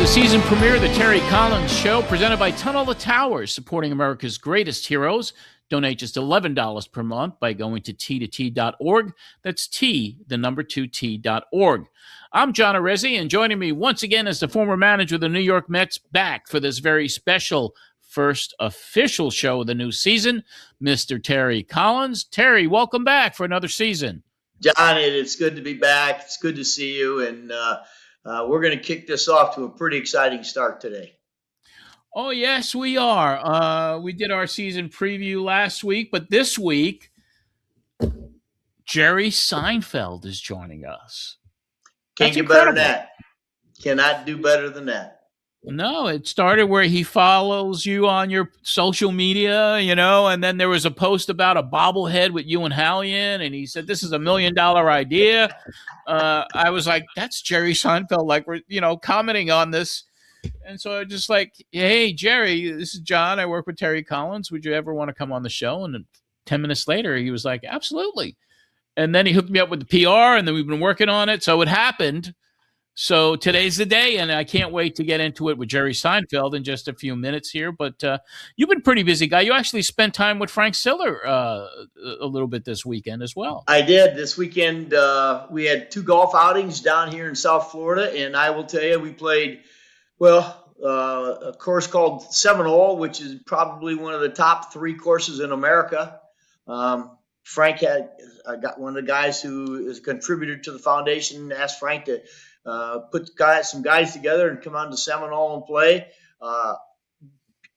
the season premiere of the Terry Collins Show, presented by Tunnel the Towers, supporting America's greatest heroes. Donate just $11 per month by going to t2t.org. That's T2T.org. I'm John Arezzi, and joining me once again is the former manager of the New York Mets, back for this very special first official show of the new season, Mr. Terry Collins. Terry, welcome back for another season. John, it's good to be back. It's good to see you, and we're going to kick this off to a pretty exciting start today. Oh, yes, we are. We did our season preview last week, but this week, Jerry Seinfeld is joining us. Can't do better than that. Cannot do better than that. No, it started where he follows you on your social media, and then there was a post about a bobblehead with you and Howie in, and he said, "This is $1 million idea." I was like, that's Jerry Seinfeld, like, we're, commenting on this. And so I just like, "Hey, Jerry, this is John. I work with Terry Collins. Would you ever want to come on the show?" And then 10 minutes later, he was like, "Absolutely." And then he hooked me up with the PR, and then we've been working on it. So it happened. So today's the day, and I can't wait to get into it with Jerry Seinfeld in just a few minutes here. But you've been a pretty busy guy. You actually spent time with Frank Siller a little bit this weekend as well. I did. This weekend, we had 2 golf outings down here in South Florida, and I will tell you, we played, a course called Seminole, which is probably one of the top 3 courses in America. Frank got one of the guys who is a contributor to the foundation, asked Frank to put some guys together and come on to Seminole and play.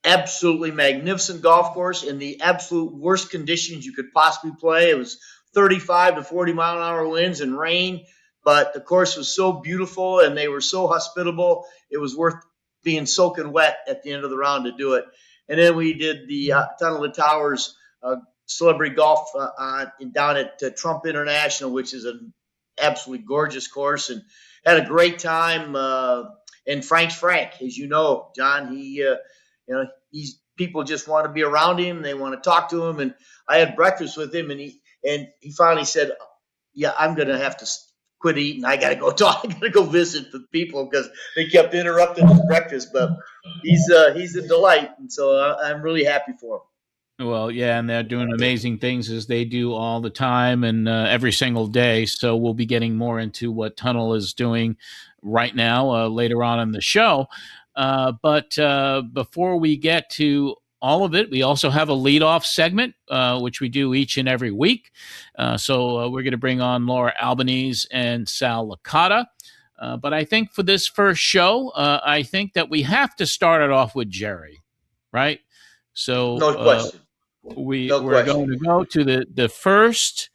Absolutely magnificent golf course in the absolute worst conditions you could possibly play. It was 35 to 40 mile an hour winds and rain, but the course was so beautiful and they were so hospitable. It was worth being soaking wet at the end of the round to do it. And then we did the Tunnel of the Towers celebrity golf down at Trump International, which is an absolutely gorgeous course, and had a great time. And Frank's Frank, as you know, John. He's people just want to be around him. They want to talk to him. And I had breakfast with him, and he finally said, "Yeah, I'm going to have to quit eating. I got to go talk. I got to go visit the people because they kept interrupting his breakfast." But he's a delight, and so I'm really happy for him. Well, yeah, and they're doing amazing things as they do all the time and every single day. So we'll be getting more into what Tunnel is doing right now later on in the show. But before we get to all of it, we also have a leadoff segment, which we do each and every week. So we're going to bring on Laura Albanese and Sal Licata. But I think for this first show, I think that we have to start it off with Jerry, right? So no question. We're going to go to the first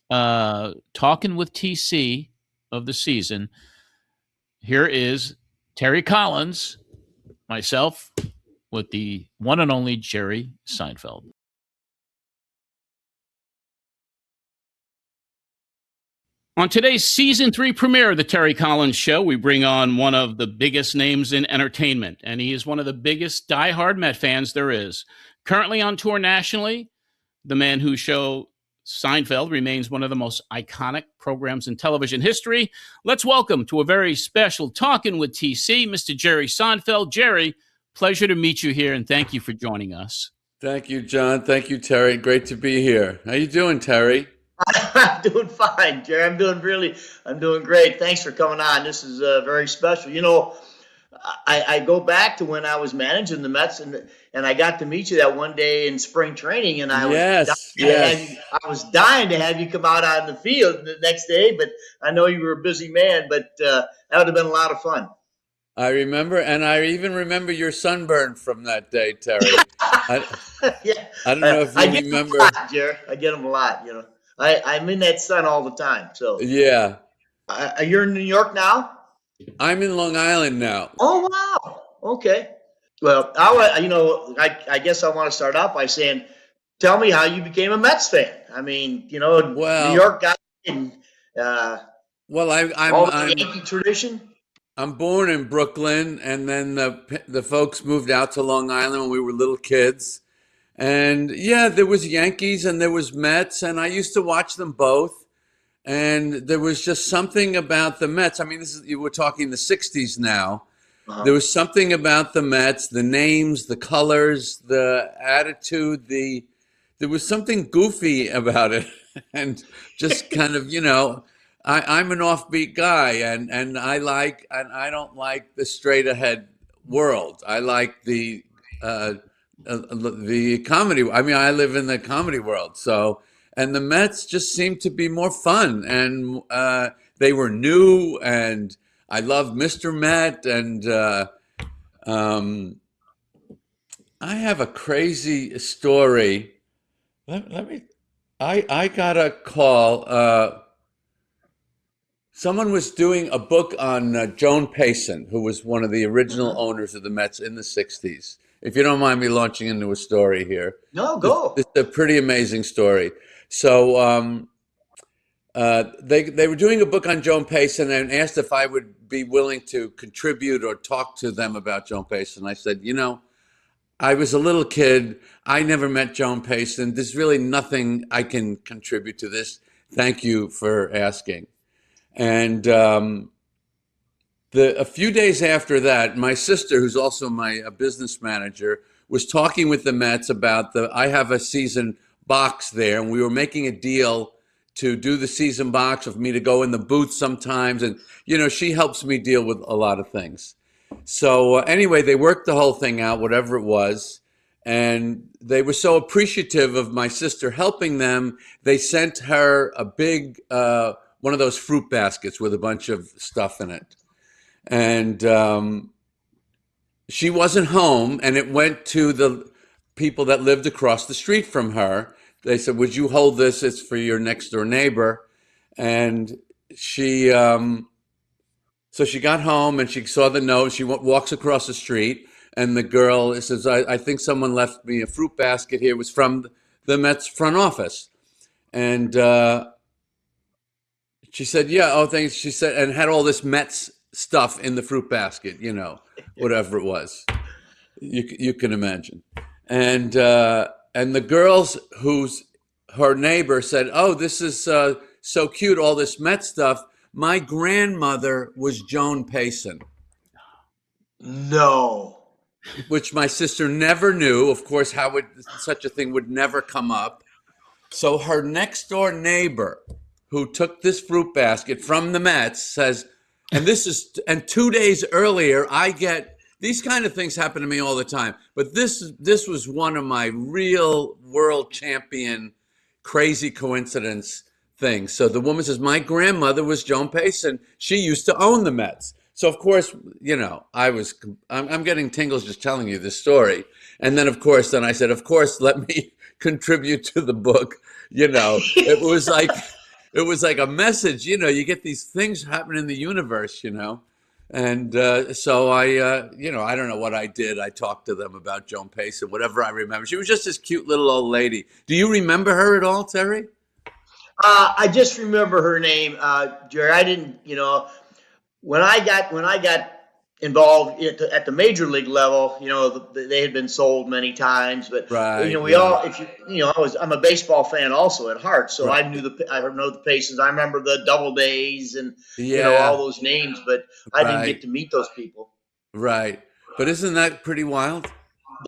Talkin with TC of the season. Here is Terry Collins, myself, with the one and only Jerry Seinfeld. On today's Season 3 premiere of the Terry Collins Show, we bring on one of the biggest names in entertainment, and he is one of the biggest diehard Met fans there is. Currently on tour nationally, the man whose show, Seinfeld, remains one of the most iconic programs in television history. Let's welcome to a very special Talkin' with TC, Mr. Jerry Seinfeld. Jerry, pleasure to meet you here, and thank you for joining us. Thank you, John. Thank you, Terry. Great to be here. How you doing, Terry? I'm doing fine, Jerry. I'm doing great. Thanks for coming on. This is very special. I go back to when I was managing the Mets, and I got to meet you that one day in spring training, and I was dying to have you come out on the field the next day, but I know you were a busy man, but that would have been a lot of fun. I remember, and I even remember your sunburn from that day, Terry. I don't know if you remember. I get them a lot, Jerry. I get them a lot, I'm in that sun all the time. So yeah. You're in New York now? I'm in Long Island now. Oh, wow. Okay. Well, I guess I want to start off by saying, tell me how you became a Mets fan. I mean, New York guy and I'm the Yankee tradition. I'm born in Brooklyn, and then the folks moved out to Long Island when we were little kids. And yeah, there was Yankees and there was Mets, and I used to watch them both. And there was just something about the Mets. I mean, you were talking the 60s now. There was something about the Mets, the names, the colors, the attitude, there was something goofy about it. And just kind of, I'm an offbeat guy, and I don't like the straight ahead world. I like the comedy. I mean, I live in the comedy world, so, and the Mets just seemed to be more fun, and they were new, and I loved Mr. Met, and I have a crazy story. Let me. I got a call. Someone was doing a book on Joan Payson, who was one of the original owners of the Mets in the '60s. If you don't mind me launching into a story here. No, go. It's a pretty amazing story. So they were doing a book on Joan Payson and asked if I would be willing to contribute or talk to them about Joan Payson. I said, I was a little kid. I never met Joan Payson. There's really nothing I can contribute to this. Thank you for asking. And a few days after that, my sister, who's also my business manager, was talking with the Mets about I have a season box there, and we were making a deal to do the season box of me to go in the booth sometimes. And, she helps me deal with a lot of things. So anyway, they worked the whole thing out, whatever it was. And they were so appreciative of my sister helping them. They sent her a big, one of those fruit baskets with a bunch of stuff in it. And she wasn't home, and it went to the people that lived across the street from her. They said, would you hold this? It's for your next door neighbor. And she, so she got home and she saw the note. She walks across the street, and the girl says, I think someone left me a fruit basket here. It was from the Mets front office. And she said, yeah, oh, thanks. She said, and had all this Mets stuff in the fruit basket, whatever it was. You can imagine. And the girls her neighbor said, oh, this is so cute, all this Mets stuff. My grandmother was Joan Payson. No. Which my sister never knew. Of course, such a thing would never come up. So her next door neighbor, who took this fruit basket from the Mets, says, and 2 days earlier, I get, these kind of things happen to me all the time, but this was one of my real world champion crazy coincidence things. So the woman says, my grandmother was Joan Payson. She used to own the Mets. So of course, I'm getting tingles just telling you this story. And then of course, I said, of course, let me contribute to the book. It was like a message, you get these things happen in the universe, And so I don't know what I did. I talked to them about Joan Payson, whatever I remember. She was just this cute little old lady. Do you remember her at all, Terry? I just remember her name, Jerry. I didn't, when I got involved at the major league level, they had been sold many times, but right, I'm a baseball fan also at heart, so right. I know the Paysons. I remember the Double Days and all those names, but I didn't get to meet those people. Right, but isn't that pretty wild?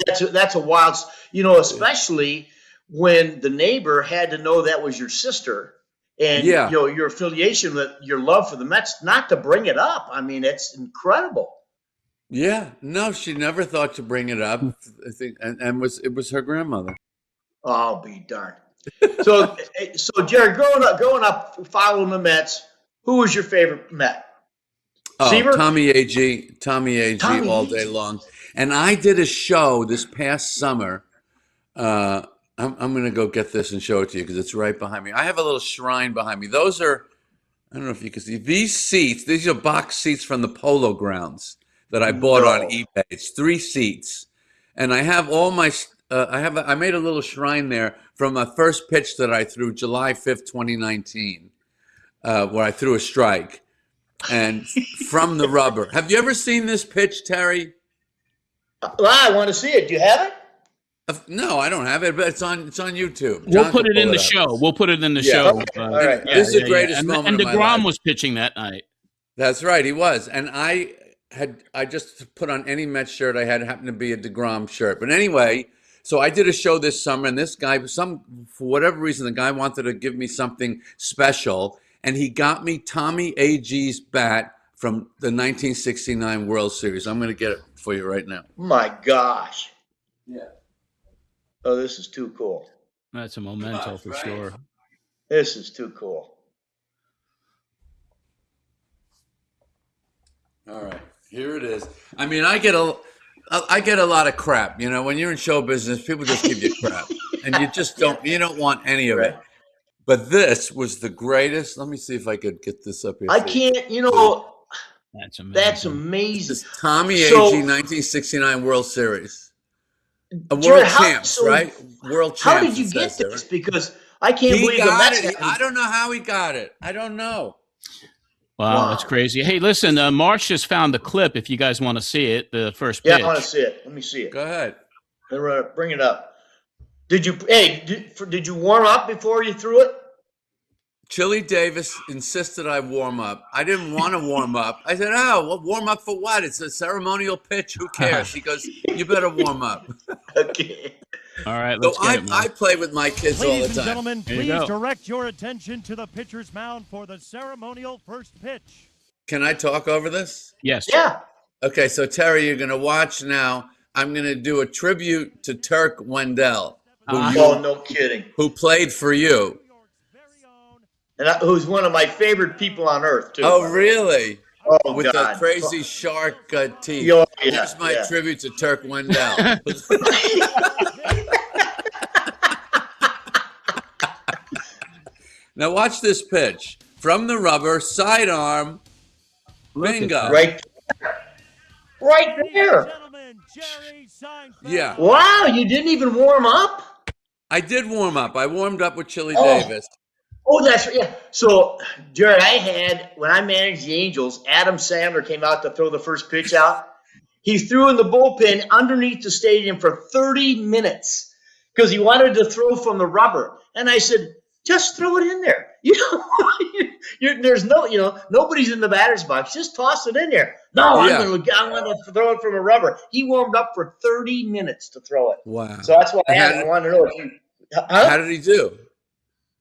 That's a wild, especially when the neighbor had to know that was your sister. And your affiliation with your love for the Mets, not to bring it up. I mean, it's incredible. Yeah, no, she never thought to bring it up. I think, and it was her grandmother. Oh, I'll be darned. So Jerry, growing up, following the Mets, who was your favorite Met? Oh, Seaver? Tommy Agee all day long. And I did a show this past summer. I'm going to go get this and show it to you because it's right behind me. I have a little shrine behind me. Those are, I don't know if you can see, these seats. These are box seats from the Polo Grounds that I bought on eBay. It's 3 seats. And I have all my, I made a little shrine there from my first pitch that I threw July 5th, 2019, where I threw a strike. And from the rubber. Have you ever seen this pitch, Terry? Well, I want to see it. Do you have it? No, I don't have it, but it's on YouTube. We'll put it in the show. We'll put it in the show. Okay. All right. This is the greatest moment and of my DeGrom life. was pitching that night. That's right, he was. And I just put on any Mets shirt I had, happened to be a DeGrom shirt. But anyway, so I did a show this summer, and this guy, for whatever reason, the guy wanted to give me something special, and he got me Tommy Agee's bat from the 1969 World Series. I'm going to get it for you right now. My gosh. Yeah. Oh, this is too cool. That's a memento for sure. This is too cool. All right, here it is. I mean, I get a lot of crap. You know, when you're in show business, people just give you crap, and you just don't want any of it. But this was the greatest. Let me see if I could get this up here. I can't. You know, that's amazing. That's amazing. This is Tommy Agee 1969 World Series. Jared, champs, right? World champs. How did you get this? Because I can't believe the Mets. I don't know how he got it. I don't know. Wow, that's crazy. Hey, listen, March just found the clip. If you guys want to see it, the first pitch. Yeah, I want to see it. Let me see it. Go ahead. Bring it up. Did you warm up before you threw it? Chili Davis insisted I warm up. I didn't want to warm up. I said, "Oh, well, warm up for what? It's a ceremonial pitch. Who cares?" He goes, "You better warm up." Okay. All right, let's get it. I play with my kids all the time. Ladies and gentlemen, please direct your attention to the pitcher's mound for the ceremonial first pitch. Can I talk over this? Yes. Yeah. Okay, so Terry, you're going to watch now. I'm going to do a tribute to Turk Wendell. No kidding. Who played for you. And who's one of my favorite people on earth, too. Oh, really? Oh, with God. the crazy shark teeth. Oh, yeah, Here's my tribute to Turk Wendell. Now watch this pitch. From the rubber, sidearm, bingo. Right there. Jerry Seinfeld. Yeah. Wow, you didn't even warm up? I did warm up. I warmed up with Chili Davis. Oh, that's right. Yeah. So, Jared, when I managed the Angels, Adam Sandler came out to throw the first pitch out. He threw in the bullpen underneath the stadium for 30 minutes because he wanted to throw from the rubber. And I said, just throw it in there. There's nobody's in the batter's box. Just toss it in there. No, I'm going to throw it from a rubber. He warmed up for 30 minutes to throw it. Wow. So that's why I wanted to know if you. How did he do?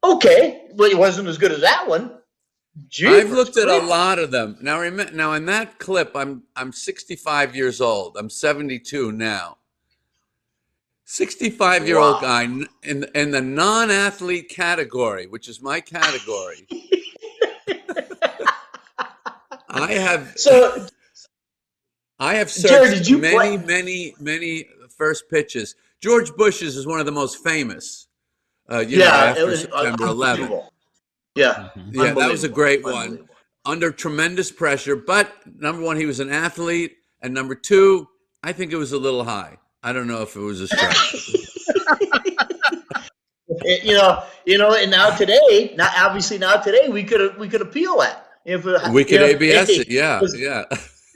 Okay, well, it wasn't as good as that one. I've looked at a lot of them. Now in that clip, I'm 65 years old. I'm 72 now. 65-year-old guy in the non-athlete category, which is my category. I have searched Jared, many first pitches. George Bush's is one of the most famous. After September 11th. Yeah. Yeah, that was a great one. Under tremendous pressure, but number one, he was an athlete, and number two, I think it was a little high. I don't know if it was a strike. And now today we could appeal that. We could ABS it. Yeah.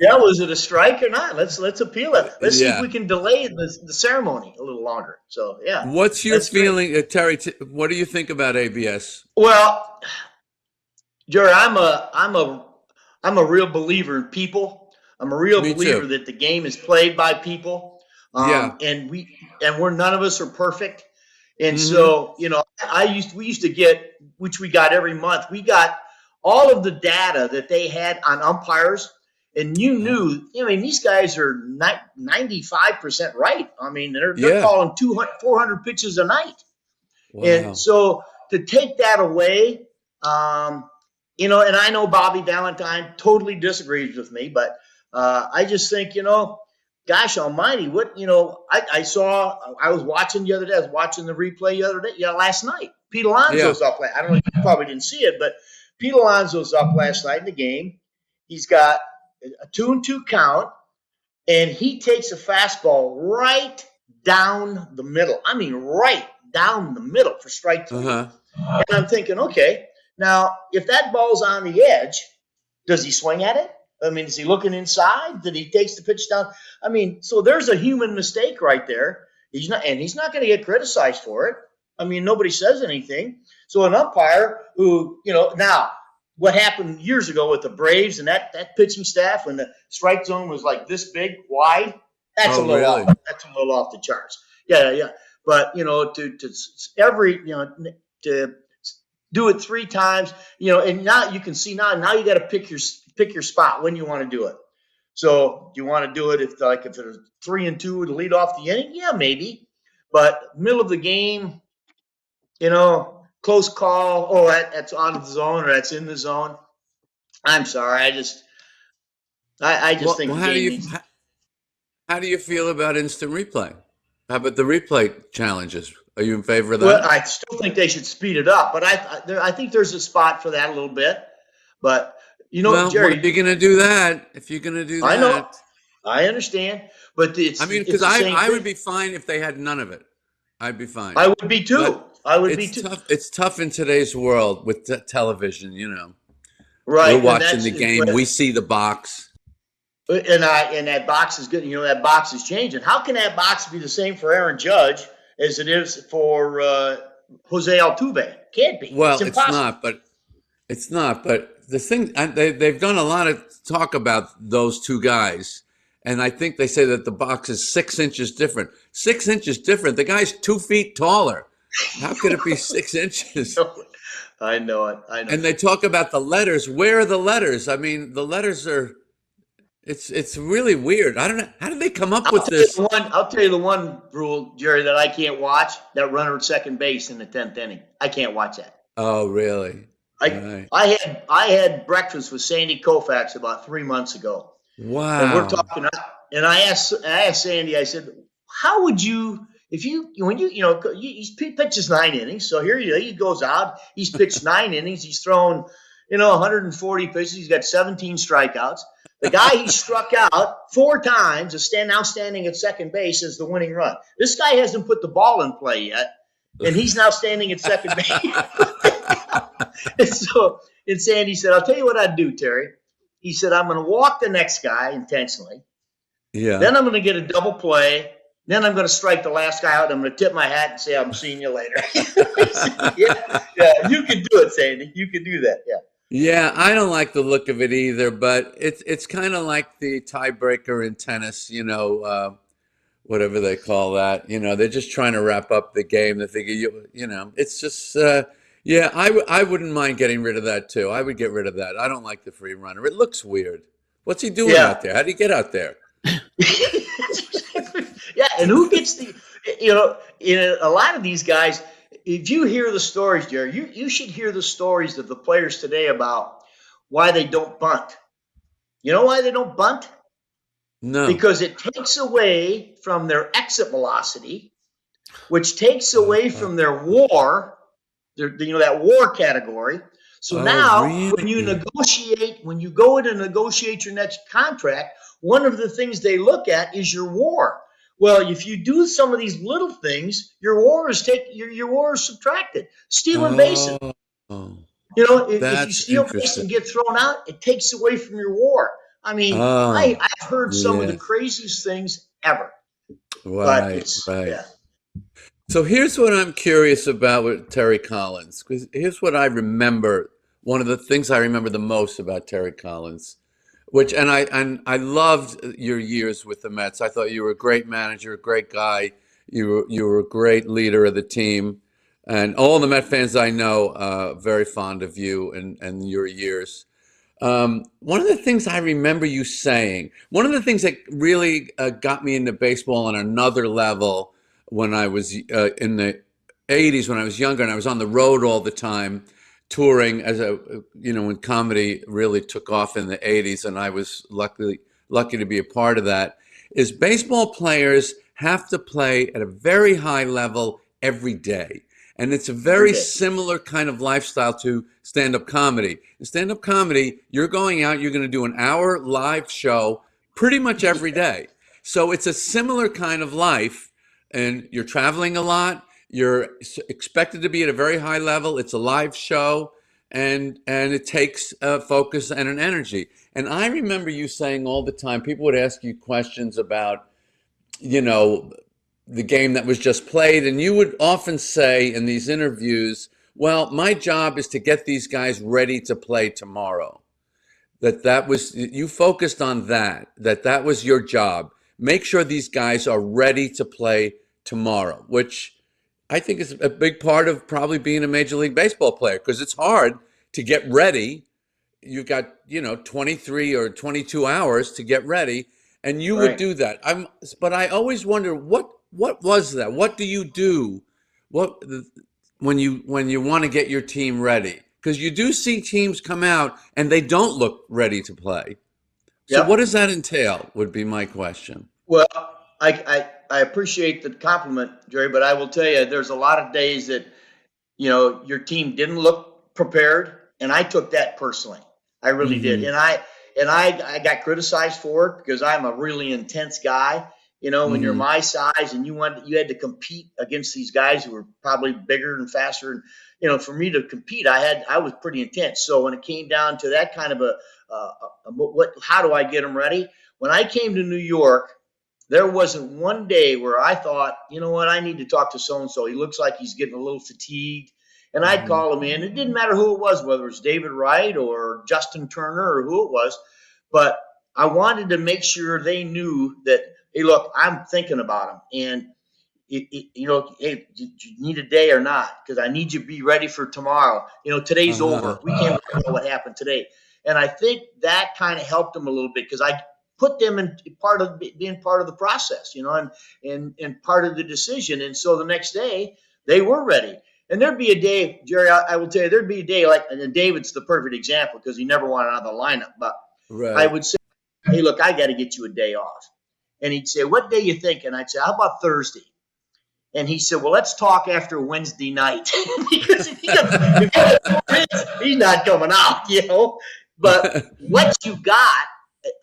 Yeah, was it a strike or not? Let's appeal it. Let's see if we can delay the ceremony a little longer. So yeah. What's your feeling, Terry? What do you think about ABS? Well, Jared, I'm a real believer in people. I'm a real believer that the game is played by people. And we're none of us are perfect. And so we used to get, which we got every month. We got all of the data that they had on umpires. And you knew, these guys are 95% right. I mean, they're calling 200, 400 pitches a night. Wow. And so to take that away, and I know Bobby Valentine totally disagrees with me, but I just think, gosh almighty, I was watching the other day. I was watching the replay the other day, last night. Pete Alonso's up. I don't know if you probably didn't see it, but Pete Alonso's up last night in the game. He's got a 2-2 count, and he takes a fastball right down the middle. I mean, right down the middle for strike three. And I'm thinking, okay, now if that ball's on the edge, does he swing at it? I mean, is he looking inside? Did he takes the pitch down? I mean, so there's a human mistake right there. He's not going to get criticized for it. I mean, nobody says anything. So an umpire who, now what happened years ago with the Braves and that pitching staff when the strike zone was like this big, wide. That's Oh, really? That's a little off the charts. Yeah. But to every to do it 3 times, and now you can see now you got to pick your spot when you want to do it. So do you want to do it if it's 3-2 to lead off the inning? Yeah, maybe. But middle of the game, close call. Oh, that's out of the zone or that's in the zone. I'm sorry. I just think the game needs. How do you feel about instant replay? How about the replay challenges? Are you in favor of that? Well, I still think they should speed it up, but I think there's a spot for that a little bit. But Jerry, if you're going to do that, I know, I understand, but because I would be fine if they had none of it. I'd be fine. I would be too. Tough. It's tough in today's world with television. Right. We're watching the game. We see the box. And that box is good. That box is changing. How can that box be the same for Aaron Judge as it is for Jose Altuve? Can't be. Well, it's not. But the thing, they've done a lot of talk about those two guys, and I think they say that the box is 6 inches different. 6 inches different. The guy's 2 feet taller. How could it be 6 inches? I know it. And they talk about the letters. Where are the letters? I mean, the letters are. It's really weird. I don't know. How did they come up with this? I'll tell you the one rule, Jerry, that I can't watch, that runner at second base in the 10th inning. I can't watch that. Oh, really? I had breakfast with Sandy Koufax about 3 months ago. Wow. And we're talking, and I asked Sandy, I said, how would you, he pitches 9 innings. So here he goes out. He's pitched 9 innings. He's thrown, 140 pitches. He's got 17 strikeouts. The guy he struck out 4 times is now standing at second base as the winning run. This guy hasn't put the ball in play yet, and he's now standing at second base. and Sandy said, I'll tell you what I'd do, Terry. He said, I'm going to walk the next guy intentionally. Yeah. Then I'm going to get a double play. Then I'm going to strike the last guy out. And I'm going to tip my hat and say, I'm seeing you later. Said, yeah, you can do it, Sandy. You can do that, yeah. Yeah, I don't like the look of it either, but it's kind of like the tiebreaker in tennis, whatever they call that. They're just trying to wrap up the game. They think, it's just, I wouldn't mind getting rid of that too. I would get rid of that. I don't like the free runner. It looks weird. What's he doing out there? How do you get out there? Yeah, and who gets a lot of these guys, if you hear the stories, Jerry, you should hear the stories of the players today about why they don't bunt. You know why they don't bunt? No. Because it takes away from their exit velocity, which takes away from their WAR, that WAR category. So now really? when you go in and negotiate your next contract, one of the things they look at is your WAR. Well, if you do some of these little things, your WAR is subtracted. Stealing bases. If you steal base and get thrown out, it takes away from your WAR. I mean, I've heard some of the craziest things ever. Right. Yeah. So here's what I'm curious about with Terry Collins, because here's what I remember. One of the things I remember the most about Terry Collins. I loved your years with the Mets. I thought you were a great manager, a great guy. You were a great leader of the team, and all the Met fans I know very fond of you and your years. One of the things I remember you saying, one of the things that really got me into baseball on another level when I was in the 80s, when I was younger and I was on the road all the time, touring when comedy really took off in the 80s, and I was lucky to be a part of that, is baseball players have to play at a very high level every day. And it's a very similar kind of lifestyle to stand-up comedy. In stand-up comedy, you're going out, you're going to do an hour live show pretty much every day. So it's a similar kind of life, and you're traveling a lot. You're expected to be at a very high level. It's a live show, and it takes a focus and an energy. And I remember you saying all the time, people would ask you questions about, the game that was just played, and you would often say in these interviews, well, my job is to get these guys ready to play tomorrow. That was, you focused on that was your job. Make sure these guys are ready to play tomorrow, which I think is a big part of probably being a Major League Baseball player, because it's hard to get ready. You've got, 23 or 22 hours to get ready, and you would Right. do that. But I always wonder, what was that? What do you do? What when you want to get your team ready? Because you do see teams come out and they don't look ready to play. So Yep. what does that entail, would be my question. Well, I appreciate the compliment, Jerry, but I will tell you, there's a lot of days that, your team didn't look prepared, and I took that personally. I really did. And I got criticized for it because I'm a really intense guy. When you're my size and you had to compete against these guys who were probably bigger and faster. And, for me to compete, I was pretty intense. So when it came down to that kind of how do I get them ready? When I came to New York, there wasn't one day where I thought, you know what, I need to talk to so-and-so. He looks like he's getting a little fatigued. And I'd call him in. It didn't matter who it was, whether it was David Wright or Justin Turner or who it was. But I wanted to make sure they knew that, hey, look, I'm thinking about them. And, hey, do you need a day or not? Because I need you to be ready for tomorrow. Today's over. We can't worry about what happened today. And I think that kind of helped them a little bit, because I put them in being part of the process, and part of the decision. And so the next day they were ready. And there'd be a day, Jerry, I will tell you, there'd be a day like, and David's the perfect example because he never wanted out of the lineup. But Right. I would say, hey, look, I got to get you a day off. And he'd say, what day you thinking? I'd say, how about Thursday? And he said, well, let's talk after Wednesday night. Because if he got 4 hits, he's not coming out, But what you got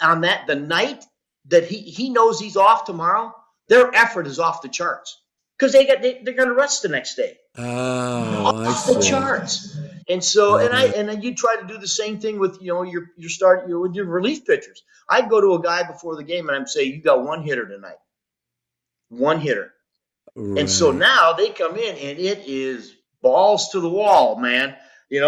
on the night that he knows he's off tomorrow, their effort is off the charts. Because they're going to rest the next day. Oh, I Off the see. charts. And so, and then you try to do the same thing with, your with your relief pitchers. I'd go to a guy before the game and I'd say, you got one hitter tonight. One hitter. Right. And so now they come in and it is balls to the wall, man. They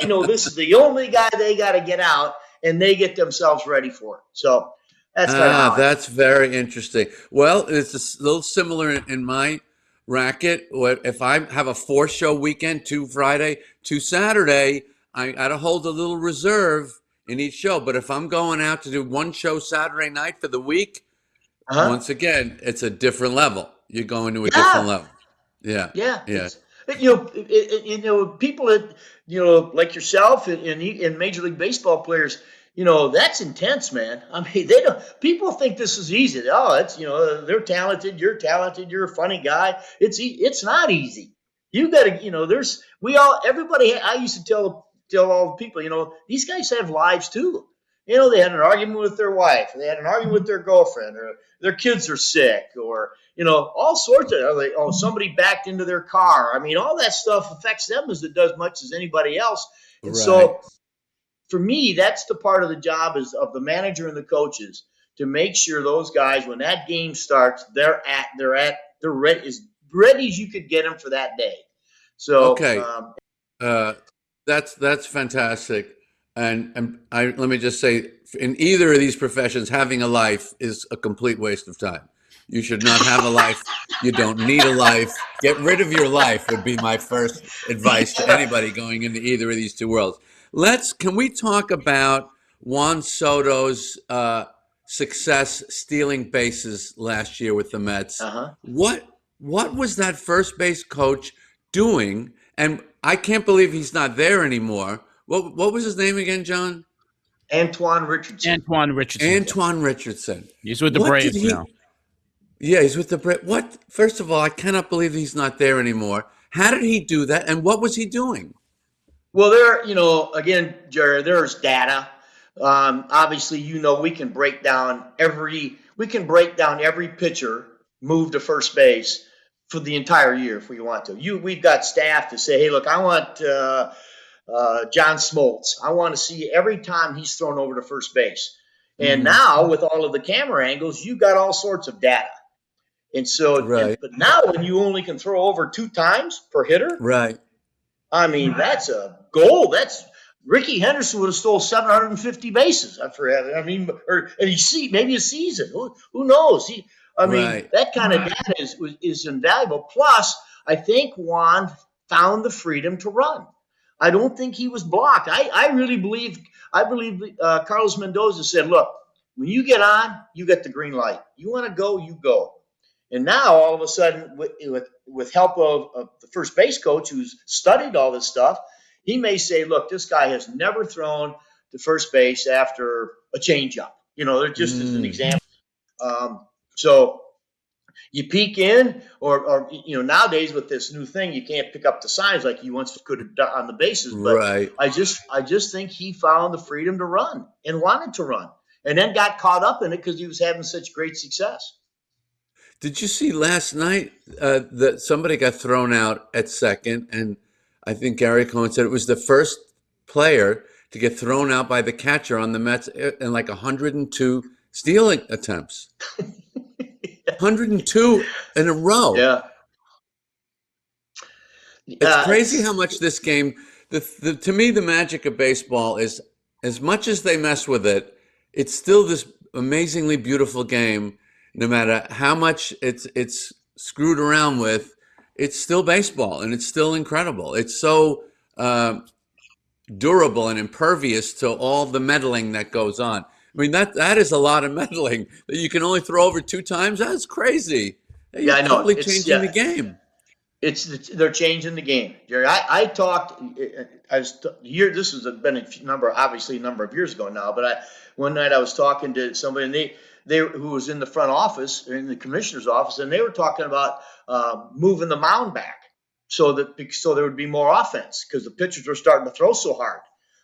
know this is the only guy they got to get out, and they get themselves ready for it. So that's kind of how That's very interesting. Well, it's a little similar in my racket. If I have a 4-show weekend, 2 Friday, 2 Saturday, I got to hold a little reserve in each show. But if I'm going out to do 1 show Saturday night for the week, once again, it's a different level. You're going to a different level. Yeah. Yeah. People that, like yourself and Major League Baseball players, that's intense, man. I mean, people think this is easy. Oh, it's, they're talented. You're talented. You're a funny guy. It's not easy. You got to, everybody, I used to tell all the people, these guys have lives too. They had an argument with their wife, or they had an argument with their girlfriend, or their kids are sick, or, all sorts of, somebody backed into their car. I mean, all that stuff affects them as it does much as anybody else. And so for me, that's the part of the job of the manager and the coaches, to make sure those guys, when that game starts, they're ready, as ready as you could get them for that day. So, okay. That's fantastic. And let me just say, in either of these professions, having a life is a complete waste of time. You should not have a life. You don't need a life. Get rid of your life would be my first advice to anybody going into either of these two worlds. Can we talk about Juan Soto's success stealing bases last year with the Mets? What was that first base coach doing? And I can't believe he's not there anymore. What was his name again, John? Antoine Richardson. Antoine Richardson. He's with the Braves now. Yeah, he's with the Braves. First of all, I cannot believe he's not there anymore. How did he do that? And what was he doing? Well, again, Jerry, there's data. Obviously, we can break down every pitcher move to first base for the entire year if we want to. We've got staff to say, hey, look, I want John Smoltz. I want to see every time he's thrown over to first base. And now with all of the camera angles, you've got all sorts of data. And so, but now when you only can throw over 2 times per hitter, right? I mean, that's a goal. That's Ricky Henderson would have stole 750 bases for I mean, or maybe a season. Who knows? I mean, Right. that kind of data is invaluable. Plus, I think Juan found the freedom to run. I don't think he was blocked. I really believe. I believe Carlos Mendoza said, "Look, when you get on, you get the green light. You want to go, you go." And now, all of a sudden, with help of the first base coach who's studied all this stuff, he may say, "Look, this guy has never thrown to first base after a changeup." Just as an example. So you peek in, or nowadays with this new thing, you can't pick up the signs like you once could have done on the bases. But Right. I just think he found the freedom to run and wanted to run, and then got caught up in it because he was having such great success. Did you see last night that somebody got thrown out at second, and I think Gary Cohen said it was the first player to get thrown out by the catcher on the Mets in like 102 stealing attempts. 102 in a row. Yeah. It's crazy how much this game, to me, the magic of baseball is, as much as they mess with it, it's still this amazingly beautiful game. No matter how much it's screwed around with, it's still baseball, and it's still incredible. It's so durable and impervious to all the meddling that goes on. I mean, that is a lot of meddling that you can only throw over 2 times. That's crazy. You're I know. totally changing the game. They're changing the game, Jerry. I talked. This has been a number of years ago now. But one night I was talking to somebody, and they who was in the front office, in the commissioner's office, and they were talking about moving the mound back so there would be more offense because the pitchers were starting to throw so hard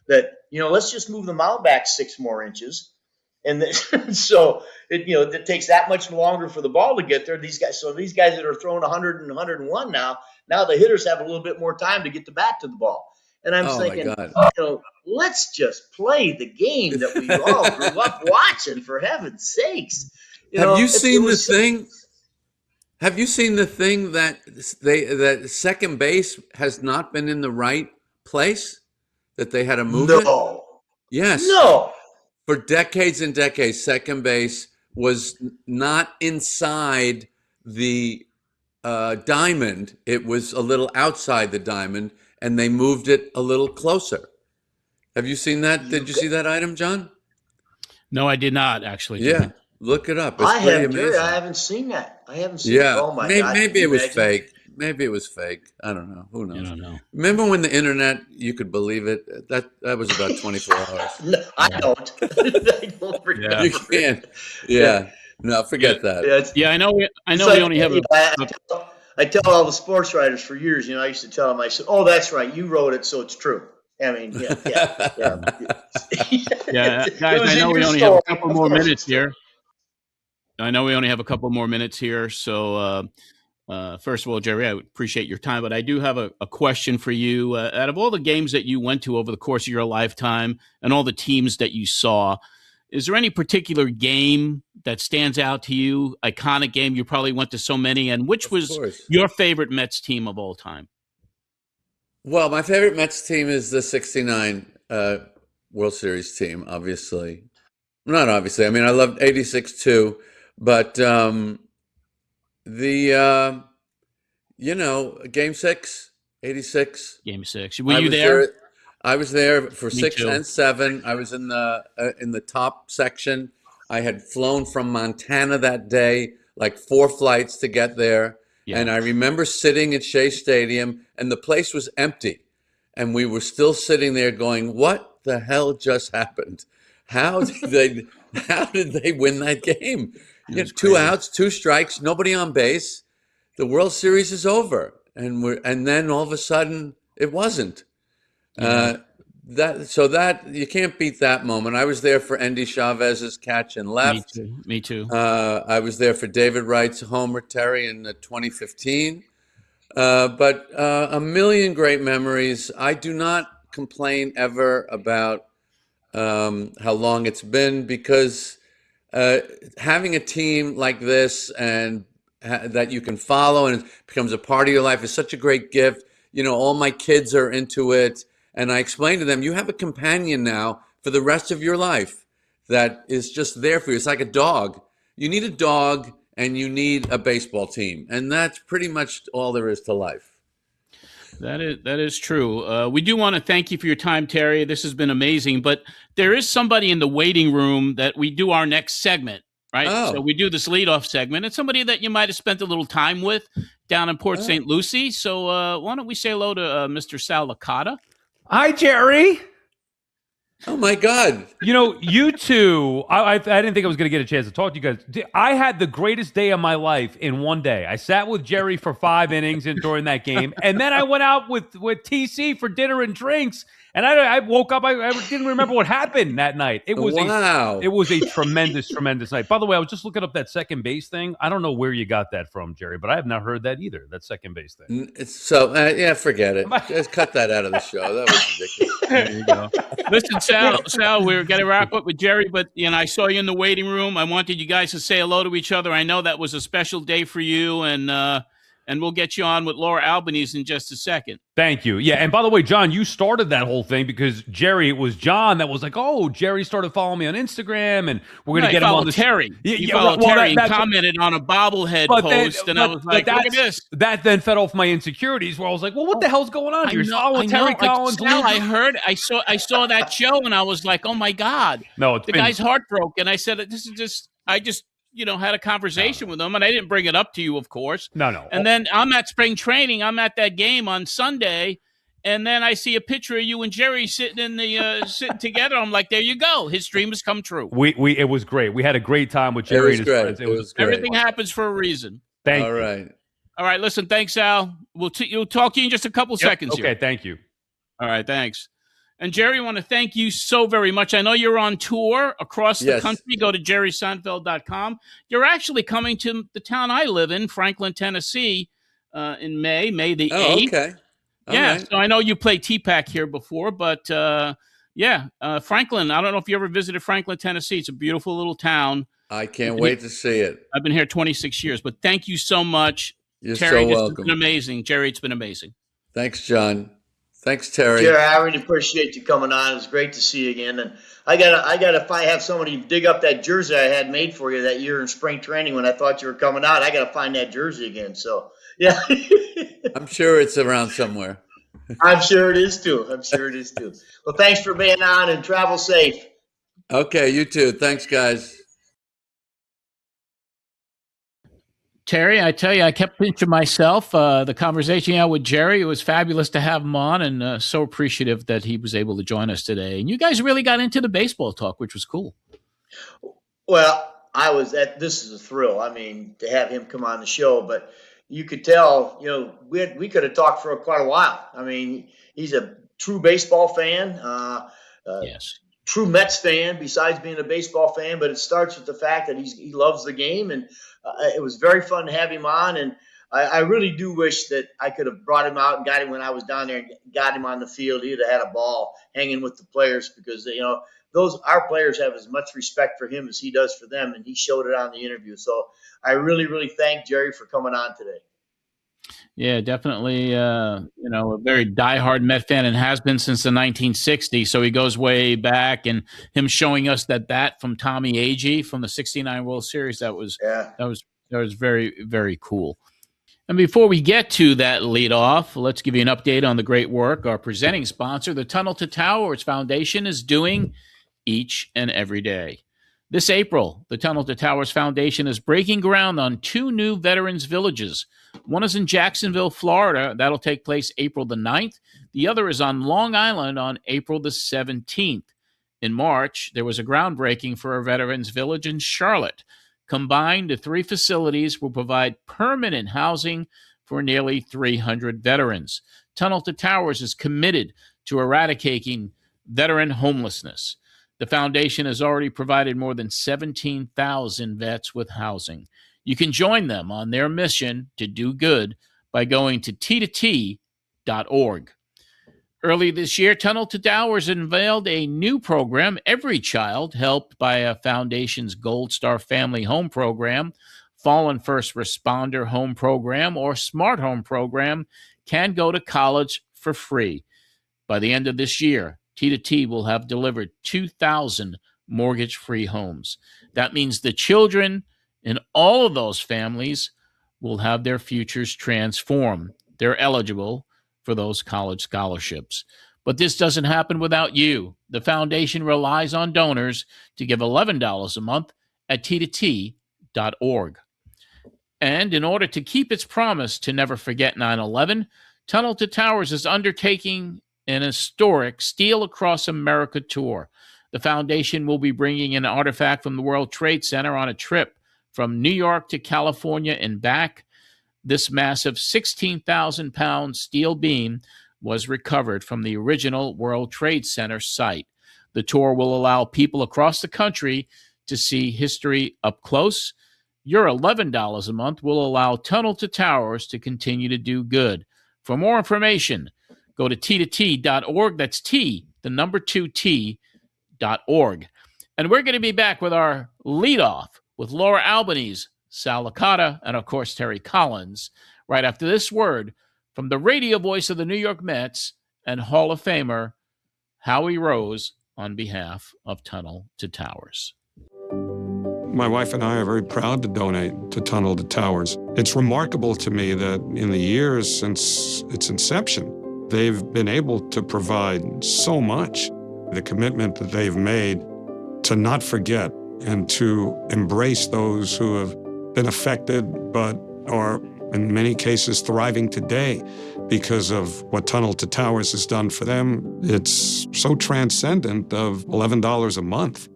that let's just move the mound back 6 more inches. And so it takes that much longer for the ball to get there. These guys that are throwing 100 and 101 now the hitters have a little bit more time to get the bat to the ball. And I'm thinking, let's just play the game that we all grew up watching, for heaven's sakes. Have you seen the thing? Have you seen the thing that that second base has not been in the right place? That they had to move it? No. Yes. No. For decades and decades, second base was not inside the diamond. It was a little outside the diamond, and they moved it a little closer. Have you seen that? Did you see that item, John? No, I did not actually. Yeah, look it up. It's I pretty haven't. amazing. I haven't seen that. I haven't seen. Yeah, Oh my God! maybe it was fake. Maybe it was fake. I don't know. Who knows? You don't know. Remember when the internet, you could believe it? That was about 24 hours. No, I don't. I don't remember. You can't. Yeah. No, forget that. Yeah, I know. We only have I tell all the sports writers for years. I used to tell them. I said, "Oh, that's right. You wrote it, so it's true." I mean, yeah. Yeah, guys. I know we only have a couple more minutes here. So, first of all, Jerry, I appreciate your time, but I do have a question for you. Out of all the games that you went to over the course of your lifetime and all the teams that you saw, is there any particular game that stands out to you, iconic game? You probably went to so many, and which was your favorite Mets team of all time? Well, my favorite Mets team is the 69 World Series team, obviously. Not obviously. I mean, I loved 86 too, but Game 6, 86. Game 6. Were you there? I was there for 6 too. and 7. I was in the top section. I had flown from Montana that day, like 4 flights to get there. Yeah. And I remember sitting at Shea Stadium, and the place was empty. And we were still sitting there going, what the hell just happened? How did they win that game? 2 outs, 2 strikes, nobody on base. The World Series is over. And then all of a sudden it wasn't. That you can't beat that moment. I was there for Endy Chavez's catch and left. Me too. I was there for David Wright's homer Terry in 2015. But a million great memories. I do not complain ever about how long it's been, because having a team like this and that you can follow and it becomes a part of your life is such a great gift. all my kids are into it. And I explained to them, you have a companion now for the rest of your life that is just there for you. It's like a dog. You need a dog and you need a baseball team. And that's pretty much all there is to life. That is true. We do want to thank you for your time, Terry. This has been amazing. But there is somebody in the waiting room that we do our next segment, right? Oh. So we do this leadoff segment. It's somebody that you might have spent a little time with down in Port Saint Lucie. So why don't we say hello to Mr. Sal Licata? Hi, Jerry. Oh, my God. You two, I didn't think I was going to get a chance to talk to you guys. I had the greatest day of my life in one day. I sat with Jerry for 5 innings during that game, and then I went out with TC for dinner and drinks, and I woke up, I didn't remember what happened that night. It was a tremendous, tremendous night. By the way, I was just looking up that second base thing. I don't know where you got that from, Jerry, but I have not heard that either, that second base thing. So, forget it. Just cut that out of the show. That was ridiculous. There you go. Listen, Sal, we're going to wrap up with Jerry, but I saw you in the waiting room. I wanted you guys to say hello to each other. I know that was a special day for you, and we'll get you on with Laura Albanese in just a second. Thank you. Yeah, and by the way, John, you started that whole thing because Jerry, it was John that was like, oh, Jerry started following me on Instagram, and we're going to get him on this. Terry. He followed Terry and commented on a bobblehead post, and I was like, look at this. That then fed off my insecurities where I was like, well, what the hell's going on here? I know. Terry Collins. Sal, I saw that show, and I was like, oh, my God. No, the guy's heartbroken. I said, I just had a conversation with him, and I didn't bring it up to you, of course. No. And then I'm at spring training. I'm at that game on Sunday, and then I see a picture of you and Jerry sitting sitting together. I'm like, there you go. His dream has come true. It was great. We had a great time with Jerry and his friends. It was great. Everything happens for a reason. Thank you. All right. Listen, thanks, Al. We'll talk to you in just a couple seconds here. Okay, thank you. All right, thanks. And Jerry, I want to thank you so very much. I know you're on tour across the country. Go to jerryseinfeld.com. You're actually coming to the town I live in, Franklin, Tennessee, in May the 8th. Oh, okay. All right. So I know you played T-Pack here before, but Franklin, I don't know if you ever visited Franklin, Tennessee. It's a beautiful little town. I can't wait to see it. I've been here 26 years, but thank you so much. You're Terry, so welcome. It's been amazing. Jerry, it's been amazing. Thanks, John. Thanks, Terry. Jerry, I really appreciate you coming on. It was great to see you again. And I gotta if I have somebody dig up that jersey I had made for you that year in spring training when I thought you were coming out. I gotta find that jersey again. So yeah. I'm sure it's around somewhere. I'm sure it is too. Well, thanks for being on and travel safe. Okay, you too. Thanks, guys. Terry, I tell you, I kept pinching myself. The conversation I had with Jerry, it was fabulous to have him on, and so appreciative that he was able to join us today. And you guys really got into the baseball talk, which was cool. Well, this is a thrill. I mean, to have him come on the show, but you could tell, we could have talked for quite a while. I mean, he's a true baseball fan. Yes. True Mets fan besides being a baseball fan, but it starts with the fact that he loves the game, and it was very fun to have him on. And I really do wish that I could have brought him out and got him when I was down there and got him on the field. He'd have had a ball hanging with the players because our players have as much respect for him as he does for them, and he showed it on the interview. So I really, really thank Jerry for coming on today. Yeah, definitely. A very diehard Met fan and has been since the 1960s. So he goes way back, and him showing us that from Tommy Agee from the '69 World Series that was very, very cool. And before we get to that leadoff, let's give you an update on the great work our presenting sponsor, the Tunnel to Towers Foundation, is doing each and every day. This April, the Tunnel to Towers Foundation is breaking ground on 2 new veterans villages. One is in Jacksonville, Florida. That'll take place April the 9th. The other is on Long Island on April the 17th. In March, there was a groundbreaking for a veterans village in Charlotte. Combined, the 3 facilities will provide permanent housing for nearly 300 veterans. Tunnel to Towers is committed to eradicating veteran homelessness. The foundation has already provided more than 17,000 vets with housing. You can join them on their mission to do good by going to t2t.org. Early this year, Tunnel to Towers unveiled a new program, Every Child, helped by a foundation's Gold Star Family Home Program, Fallen First Responder Home Program, or Smart Home Program, can go to college for free. By the end of this year, T2T will have delivered 2,000 mortgage-free homes. That means the children in all of those families will have their futures transformed. They're eligible for those college scholarships. But this doesn't happen without you. The foundation relies on donors to give $11 a month at t2t.org. And in order to keep its promise to never forget 9/11, Tunnel to Towers is undertaking an historic Steel Across America tour. The foundation will be bringing an artifact from the World Trade Center on a trip from New York to California and back. This massive 16,000-pound steel beam was recovered from the original World Trade Center site. The tour will allow people across the country to see history up close. Your $11 a month will allow Tunnel to Towers to continue to do good. For more information, go to t2t.org. That's T, the number 2T.org. And we're going to be back with our leadoff with Laura Albanese, Sal Licata, and of course, Terry Collins, right after this word from the radio voice of the New York Mets and Hall of Famer Howie Rose on behalf of Tunnel to Towers. My wife and I are very proud to donate to Tunnel to Towers. It's remarkable to me that in the years since its inception, they've been able to provide so much. The commitment that they've made to not forget and to embrace those who have been affected but are in many cases thriving today because of what Tunnel to Towers has done for them. It's so transcendent of $11 a month.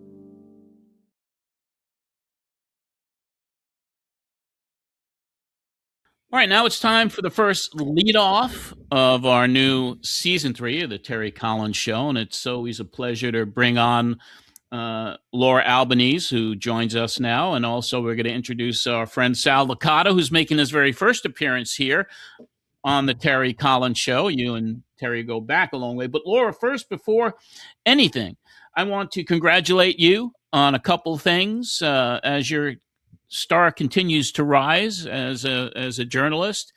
All right, now it's time for the first leadoff of our new season 3 of the Terry Collins Show, and it's always a pleasure to bring on Laura Albanese, who joins us now, and also we're going to introduce our friend Sal Licata, who's making his very first appearance here on the Terry Collins Show. You and Terry go back a long way. But Laura, first, before anything, I want to congratulate you on a couple things as your star continues to rise as a journalist.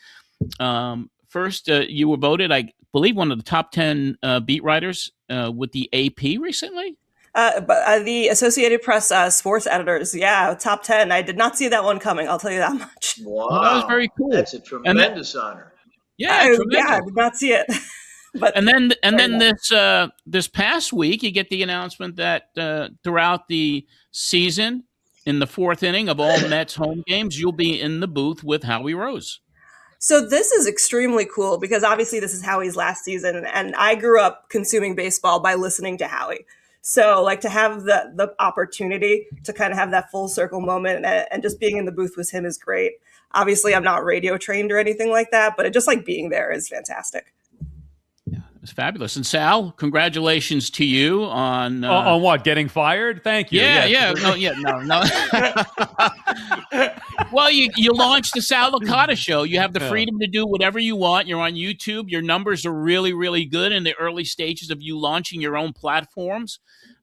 First, you were voted, I believe, one of the top 10 beat writers with the AP recently. The Associated Press sports editors, top 10. I did not see that one coming, I'll tell you that much. Wow. Well, that was very cool. That's a tremendous honor. Yeah, I did not see it. But and then this past week, you get the announcement that throughout the season, in the 4th inning of all Mets home games, you'll be in the booth with Howie Rose. So this is extremely cool because obviously this is Howie's last season, and I grew up consuming baseball by listening to Howie. So like to have the opportunity to kind of have that full circle moment and just being in the booth with him is great. Obviously, I'm not radio trained or anything like that, but it just like being there is fantastic. Yeah, it's fabulous. And Sal, congratulations to you on what? Getting fired? Thank you. No. Well, you launched the Sal Licata Show. You have the freedom to do whatever you want. You're on YouTube. Your numbers are really, really good in the early stages of you launching your own platforms.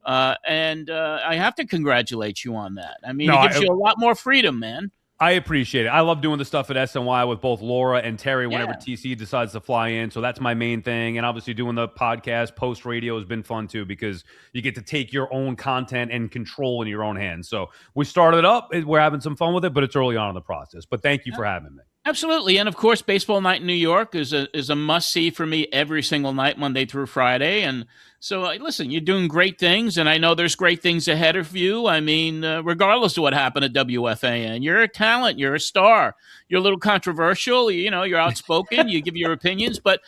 And I have to congratulate you on that. I mean, it gives you a lot more freedom, man. I appreciate it. I love doing the stuff at SNY with both Laura and Terry whenever TC decides to fly in. So that's my main thing. And obviously doing the podcast, post radio has been fun too, because you get to take your own content and control in your own hands. So we started up. We're having some fun with it, but it's early on in the process. But thank you for having me. Absolutely. And of course, Baseball Night in New York is a must-see for me every single night, Monday through Friday. And so, listen, you're doing great things, and I know there's great things ahead of you. I mean, regardless of what happened at WFAN, you're a talent, you're a star. You're a little controversial, you're outspoken, you give your opinions, but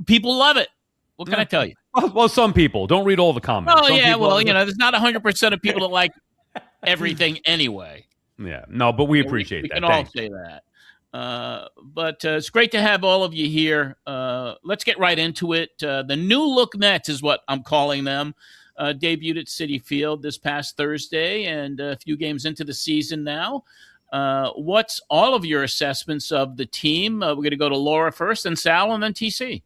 people love it. What can I tell you? Well, some people. Don't read all the comments. Oh, yeah, there's not 100% of people that like everything anyway. Yeah, no, but we appreciate that. We can all say that. But it's great to have all of you here. Let's get right into it. The New Look Mets is what I'm calling them. Debuted at Citi Field this past Thursday and a few games into the season now. What's all of your assessments of the team? We're going to go to Laura first, and Sal, and then TC.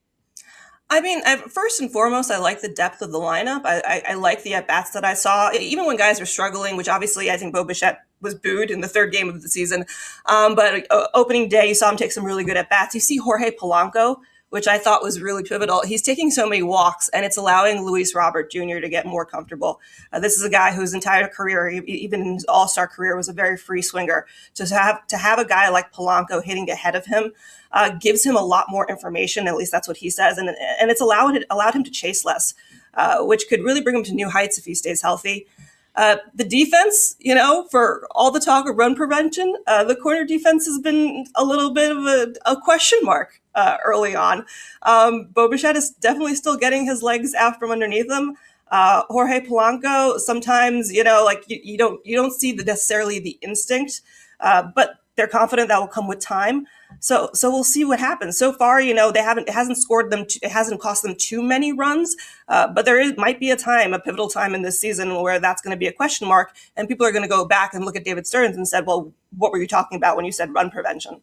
I mean, first and foremost, I like the depth of the lineup. I like the at-bats that I saw. Even when guys were struggling, which obviously I think Bo Bichette was booed in the third game of the season. But opening day, you saw him take some really good at-bats. You see Jorge Polanco, which I thought was really pivotal. He's taking so many walks, and it's allowing Luis Robert Jr. to get more comfortable. This is a guy whose entire career, even in his all-star career, was a very free swinger. To have a guy like Polanco hitting ahead of him gives him a lot more information. At least that's what he says, and it's allowed him to chase less, which could really bring him to new heights if he stays healthy. The defense, for all the talk of run prevention, the corner defense has been a little bit of a question mark early on. Bo Bichette is definitely still getting his legs out from underneath him. Jorge Polanco, sometimes, you don't see necessarily the instinct, but they're confident that will come with time. So we'll see what happens. So far, it hasn't cost them too many runs, but might be a pivotal time in this season where that's going to be a question mark, and people are going to go back and look at David Stearns and said, well, what were you talking about when you said run prevention?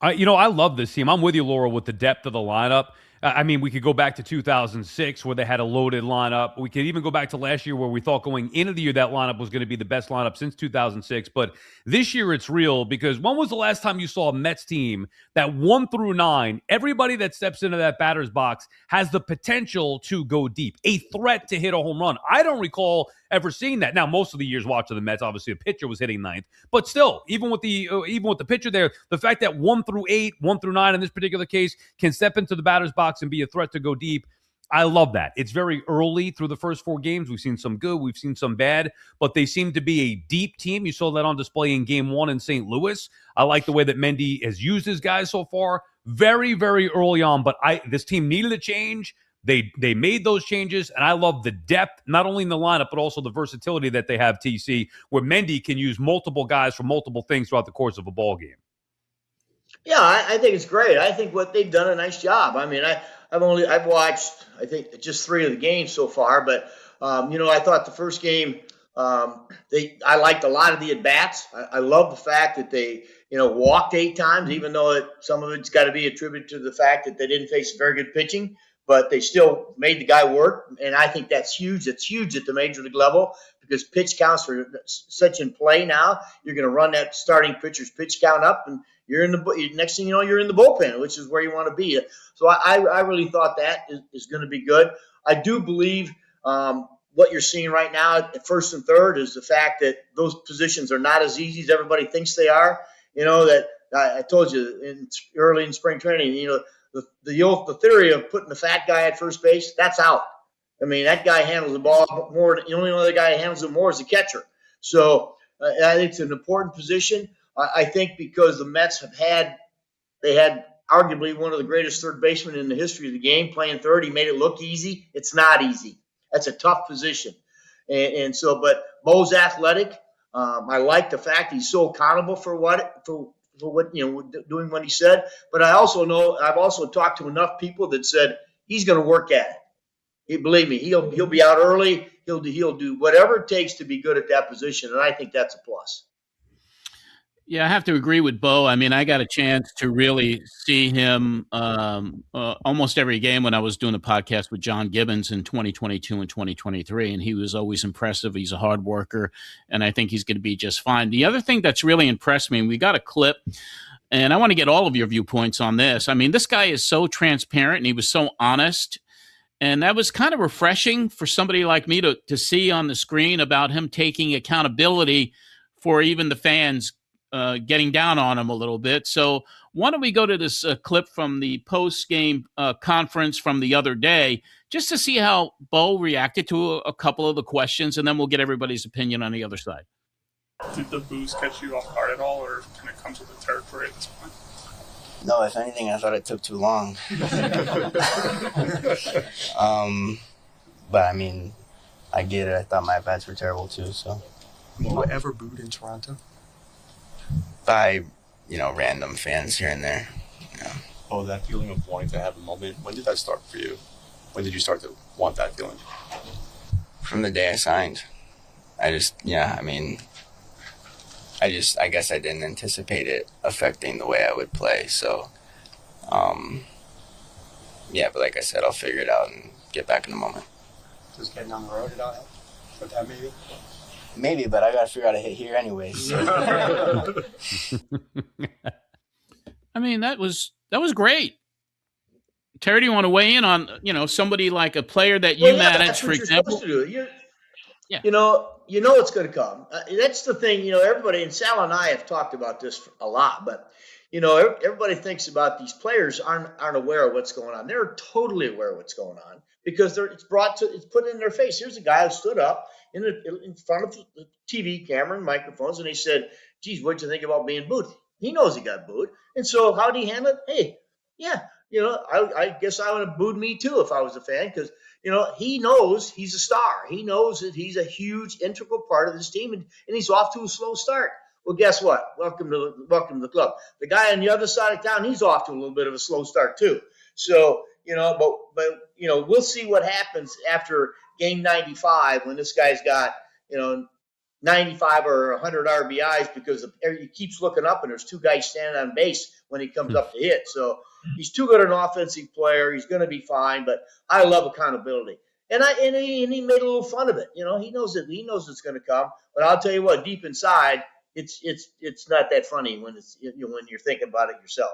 I love this team. I'm with you, Laura, with the depth of the lineup. I mean, we could go back to 2006 where they had a loaded lineup. We could even go back to last year where we thought going into the year that lineup was going to be the best lineup since 2006. But this year it's real because when was the last time you saw a Mets team that 1 through 9, everybody that steps into that batter's box has the potential to go deep, a threat to hit a home run? I don't recall ever seeing that. Now, most of the years watching the Mets, obviously, a pitcher was hitting ninth. But still, even with the pitcher there, the fact that 1 through 8, 1 through 9 in this particular case can step into the batter's box and be a threat to go deep, I love that. It's very early through the first 4 games. We've seen some good, we've seen some bad, but they seem to be a deep team. You saw that on display in Game 1 in St. Louis. I like the way that Mendy has used his guys so far. Very, very early on, but this team needed a change. They made those changes, and I love the depth, not only in the lineup, but also the versatility that they have, TC, where Mendy can use multiple guys for multiple things throughout the course of a ball game. Yeah, I think it's great. I think what they've done a nice job. I mean, I've watched, I think, just 3 of the games so far, but I thought the first game I liked a lot of the at bats. I love the fact that they walked 8 times, even though some of it's got to be attributed to the fact that they didn't face very good pitching. But they still made the guy work, and I think that's huge. It's huge at the major league level because pitch counts are such in play now. You're going to run that starting pitcher's pitch count up, and you're in the next thing you know, you're in the bullpen, which is where you want to be. So I really thought that is going to be good. I do believe what you're seeing right now at first and third is the fact that those positions are not as easy as everybody thinks they are. That I told you early in spring training, the theory of putting the fat guy at first base, that's out. I mean, that guy handles the ball more. The only other guy that handles it more is the catcher. So I think it's an important position. I think because the Mets had arguably one of the greatest third basemen in the history of the game playing third. He made it look easy. It's not easy. That's a tough position. But Bo's athletic. I like the fact he's so accountable for what doing what he said. But I also know I've also talked to enough people that said he's going to work at it. Believe me, he'll be out early. He'll do whatever it takes to be good at that position, and I think that's a plus. Yeah, I have to agree with Bo. I mean, I got a chance to really see him almost every game when I was doing a podcast with John Gibbons in 2022 and 2023, and he was always impressive. He's a hard worker, and I think he's going to be just fine. The other thing that's really impressed me, and we got a clip, and I want to get all of your viewpoints on this. I mean, this guy is so transparent, and he was so honest, and that was kind of refreshing for somebody like me to see on the screen about him taking accountability for even the fans getting down on him a little bit. So why don't we go to this clip from the post-game conference from the other day, just to see how Bo reacted to a couple of the questions, and then we'll get everybody's opinion on the other side. Did the booze catch you off guard at all, or kind of come to the territory at this point? No, if anything, I thought it took too long. But I mean, I get it. I thought my bats were terrible too. So, you were ever booed in Toronto? By random fans here and there. Yeah. Oh, that feeling of wanting to have a moment. When did that start for you? When did you start to want that feeling? From the day I signed. I guess I didn't anticipate it affecting the way I would play. So, but like I said, I'll figure it out and get back in the moment. Does getting on the road at all help with that maybe? Maybe, but I got to figure out a hit here anyway. So. I mean, that was great. Terry, do you want to weigh in on somebody like a player that you manage, that's for what you're example? supposed to do. Yeah. You know it's going to come. That's the thing. Everybody, and Sal and I have talked about this a lot, but everybody thinks about these players aren't aware of what's going on. They're totally aware of what's going on because it's put in their face. Here's a guy who stood up in front of the TV camera and microphones, and he said, "Geez, what'd you think about being booed?" He knows he got booed, and so how did he handle it? Hey, yeah, I guess I would have booed me too if I was a fan because. He knows he's a star. He knows that he's a huge, integral part of this team, and he's off to a slow start. Well, guess what? Welcome to the club. The guy on the other side of town, he's off to a little bit of a slow start too. So, but we'll see what happens after game 95 when this guy's got 95 or 100 RBIs because he keeps looking up and there's two guys standing on base when he comes up to hit. So he's too good an offensive player. He's going to be fine, but I love accountability. And he made a little fun of it. He knows it's going to come. But I'll tell you what, deep inside, it's not that funny when when you're thinking about it yourself.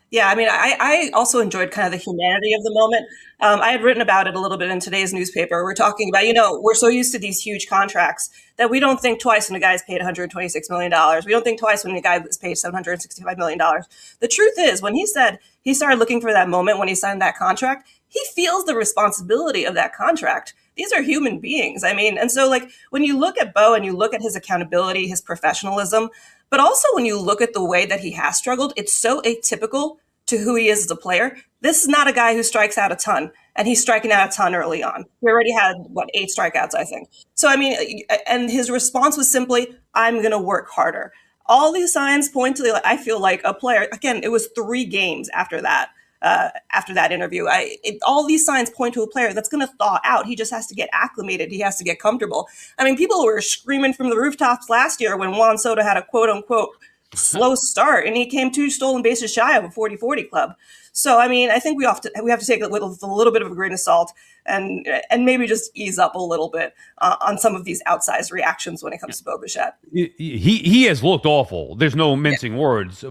Yeah, I mean, I also enjoyed kind of the humanity of the moment. I had written about it a little bit in today's newspaper. We're talking about, we're so used to these huge contracts that we don't think twice when a guy's paid $126 million. We don't think twice when a guy is paid $765 million. The truth is, when he said he started looking for that moment when he signed that contract, he feels the responsibility of that contract. These are human beings. I mean, and so when you look at Bo and you look at his accountability, his professionalism, but also when you look at the way that he has struggled, it's so atypical to who he is as a player. This is not a guy who strikes out a ton, and he's striking out a ton early on. He already had, 8 strikeouts, I think. So, I mean, and his response was simply, I'm going to work harder. All these signs point to, I feel like a player, again, it was 3 games after that interview. All these signs point to a player that's going to thaw out. He just has to get acclimated. He has to get comfortable. I mean, people were screaming from the rooftops last year when Juan Soto had a quote-unquote slow start, and he came 2 stolen bases shy of a 40-40 club. So, I mean, I think we have to take it with a little bit of a grain of salt and maybe just ease up a little bit on some of these outsized reactions when it comes to Bo Bichette. He has looked awful. There's no mincing words.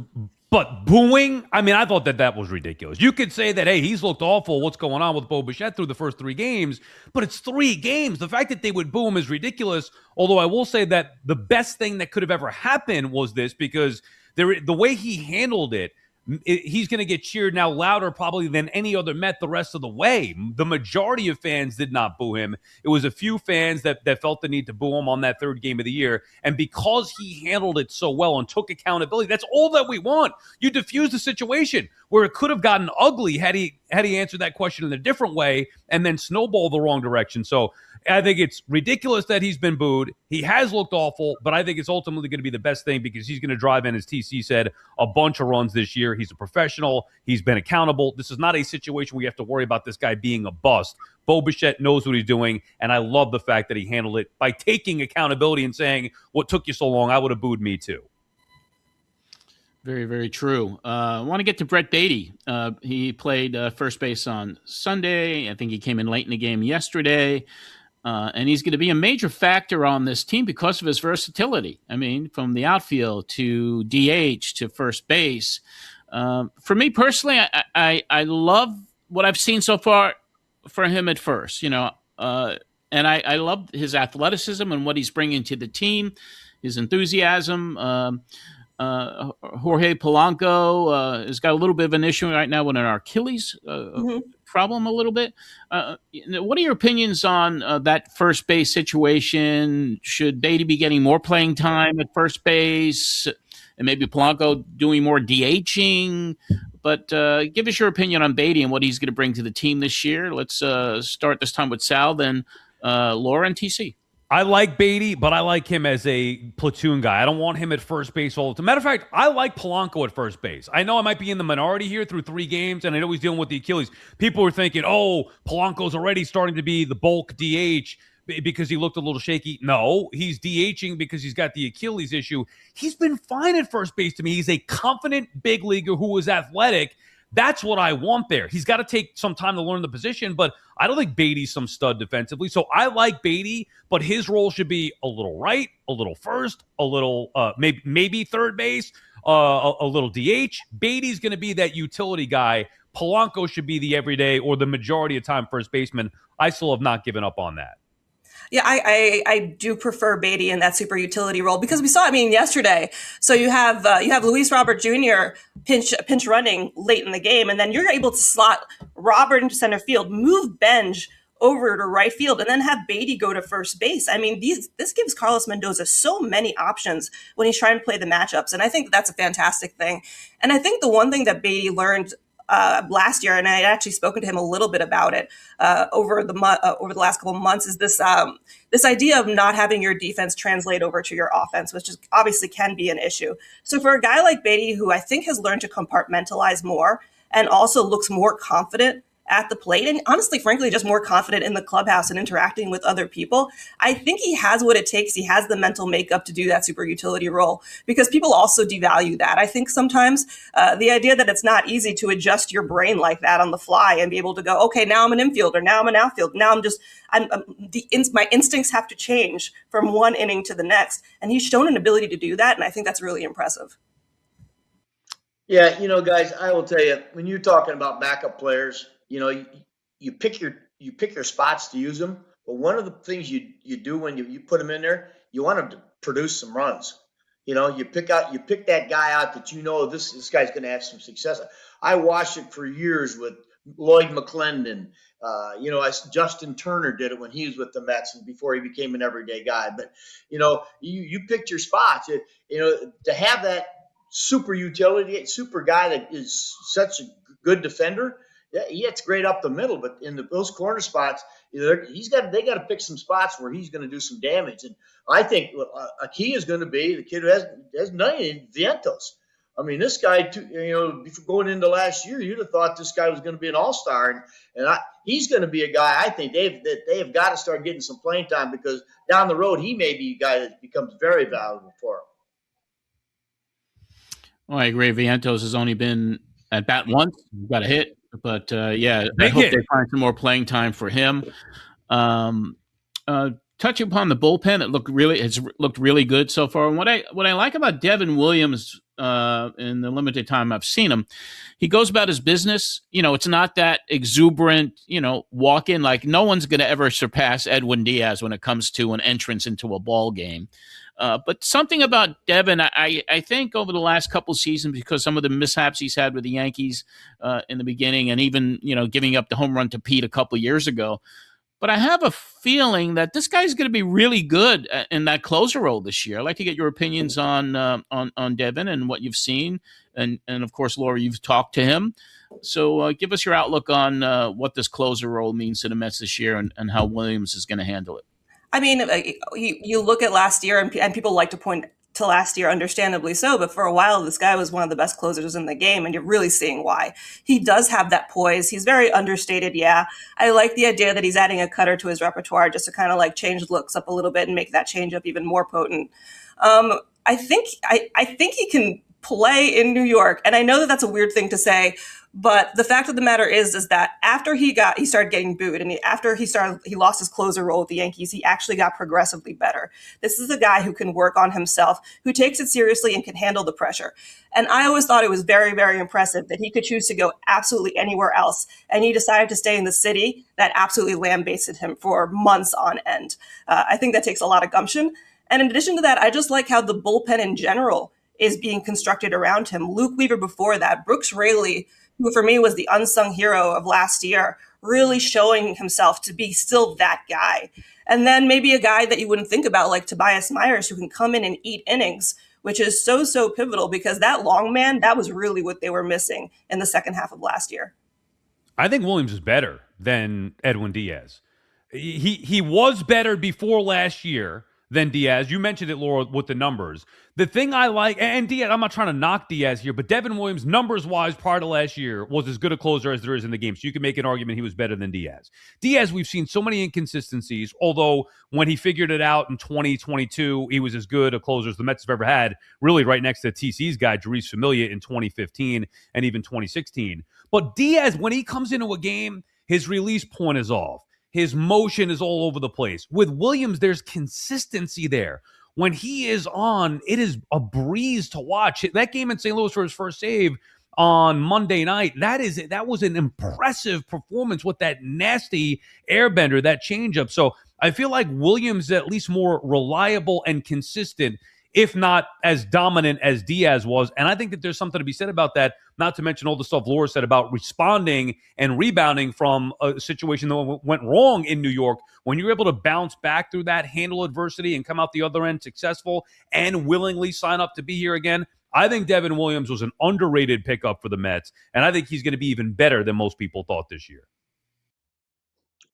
But booing, I mean, I thought that was ridiculous. You could say that, hey, he's looked awful. What's going on with Bo Bichette through the first 3 games? But it's 3 games. The fact that they would boo him is ridiculous. Although I will say that the best thing that could have ever happened was this, because the way he handled it, he's going to get cheered now louder probably than any other Met the rest of the way. The majority of fans did not boo him. It was a few fans that felt the need to boo him on that 3rd game of the year. And because he handled it so well and took accountability, that's all that we want. You diffuse the situation where it could have gotten ugly had he answered that question in a different way and then snowballed the wrong direction. So I think it's ridiculous that he's been booed. He has looked awful, but I think it's ultimately going to be the best thing because he's going to drive in, as TC said, a bunch of runs this year. He's a professional. He's been accountable. This is not a situation where you have to worry about this guy being a bust. Bo Bichette knows what he's doing, and I love the fact that he handled it by taking accountability and saying, what took you so long? I would have booed me too. Very, very true. I want to get to Brett Baty. He played first base on Sunday. I think he came in late in the game yesterday. And he's going to be a major factor on this team because of his versatility. I mean, from the outfield to DH to first base. For me personally, I love what I've seen so far for him at first, and I love his athleticism and what he's bringing to the team, his enthusiasm. Jorge Polanco has got a little bit of an issue right now with an Achilles problem a little bit. What are your opinions on that first base situation? Should Baty be getting more playing time at first base and maybe Polanco doing more DHing? But give us your opinion on Baty and what he's going to bring to the team this year. Let's start this time with Sal, then Laura and TC. I like Baty, but I like him as a platoon guy. I don't want him at first base all the time. Matter of fact, I like Polanco at first base. I know I might be in the minority here through 3 games, and I know he's dealing with the Achilles. People are thinking, oh, Polanco's already starting to be the bulk DH because he looked a little shaky. No, he's DHing because he's got the Achilles issue. He's been fine at first base to me. He's a confident big leaguer who is athletic. That's what I want there. He's got to take some time to learn the position, but I don't think Baty's some stud defensively. So I like Baty, but his role should be a little right, a little first, a little maybe third base, a little DH. Baty's going to be that utility guy. Polanco should be the everyday or the majority of time first baseman. I still have not given up on that. Yeah, I do prefer Baty in that super utility role because we saw, yesterday. So you have Luis Robert Jr. pinch running late in the game, and then you're able to slot Robert into center field, move Benj over to right field, and then have Baty go to first base. This gives Carlos Mendoza so many options when he's trying to play the matchups, and I think that's a fantastic thing. And I think the one thing that Baty learned last year, and I had actually spoken to him a little bit about it over the last couple of months, is this idea of not having your defense translate over to your offense, which is obviously can be an issue. So for a guy like Baty, who I think has learned to compartmentalize more and also looks more confident at the plate, and honestly, frankly, just more confident in the clubhouse and interacting with other people, I think he has what it takes. He has the mental makeup to do that super utility role, because people also devalue that. I think sometimes the idea that it's not easy to adjust your brain like that on the fly and be able to go, okay, now I'm an infielder, now I'm an outfield, now my instincts have to change from one inning to the next. And he's shown an ability to do that, and I think that's really impressive. Yeah, guys, I will tell you, when you're talking about backup players, you pick your spots to use them. But one of the things you do when you put them in there, you want them to produce some runs. You pick that guy out that this guy's going to have some success. I watched it for years with Lloyd McClendon. Justin Turner did it when he was with the Mets and before he became an everyday guy. But you picked your spots. To have that super utility, super guy that is such a good defender. Yeah, it's great up the middle, but in those corner spots, they got to pick some spots where he's going to do some damage. And I think a key is going to be the kid who has none, Vientos. This guy, before going into last year, you'd have thought this guy was going to be an all-star, and he's going to be a guy. I think they have got to start getting some playing time, because down the road he may be a guy that becomes very valuable for him. Well, I agree. Vientos has only been at bat once, got a hit. But I hope they find some more playing time for him. Touching upon the bullpen, has looked really good so far. And what I like about Devin WIlliams in the limited time I've seen him, he goes about his business. It's not that exuberant, walk in. Like, no one's going to ever surpass Edwin Diaz when it comes to an entrance into a ball game. But something about Devin, I think over the last couple of seasons, because some of the mishaps he's had with the Yankees in the beginning, and even, giving up the home run to Pete a couple of years ago. But I have a feeling that this guy's going to be really good in that closer role this year. I'd like to get your opinions on Devin and what you've seen. And of course, Laura, you've talked to him. So give us your outlook on what this closer role means to the Mets this year, and how Williams is going to handle it. You look at last year, and people like to point to last year, understandably so, but for a while, this guy was one of the best closers in the game, and you're really seeing why. He does have that poise. He's very understated, yeah. I like the idea that he's adding a cutter to his repertoire just to kind of change looks up a little bit and make that change up even more potent. I think he can play in New York, and I know that that's a weird thing to say, but the fact of the matter is that after he started getting booed, and after he lost his closer role with the Yankees, he actually got progressively better. This is a guy who can work on himself, who takes it seriously and can handle the pressure. And I always thought it was very, very impressive that he could choose to go absolutely anywhere else, and he decided to stay in the city that absolutely lambasted him for months on end. I think that takes a lot of gumption. And in addition to that, I just like how the bullpen in general is being constructed around him. Luke Weaver before that, Brooks Raley, who for me was the unsung hero of last year, really showing himself to be still that guy. And then maybe a guy that you wouldn't think about, like Tobias Myers, who can come in and eat innings, which is so pivotal, because that long man, that was really what they were missing in the second half of last year. I think Williams is better than Edwin Diaz. He was better before last year. than Diaz. You mentioned it, Laura, with the numbers. The thing I like, and Diaz, I'm not trying to knock Diaz here, but Devin Williams, numbers-wise, prior to last year, was as good a closer as there is in the game. So you can make an argument he was better than Diaz. Diaz, we've seen so many inconsistencies, although when he figured it out in 2022, he was as good a closer as the Mets have ever had, really right next to TC's guy, Jerry Seinfeld, in 2015 and even 2016. But Diaz, when he comes into a game, his release point is off. His motion is all over the place. With Williams, there's consistency there. When he is on, it is a breeze to watch. That game in St. Louis for his first save on Monday night, that was an impressive performance with that nasty airbender, that changeup. So I feel like Williams is at least more reliable and consistent, if not as dominant as Diaz was. And I think that there's something to be said about that, not to mention all the stuff Laura said about responding and rebounding from a situation that went wrong in New York. When you're able to bounce back through that, handle adversity, and come out the other end successful and willingly sign up to be here again, I think Devin Williams was an underrated pickup for the Mets, and I think he's going to be even better than most people thought this year.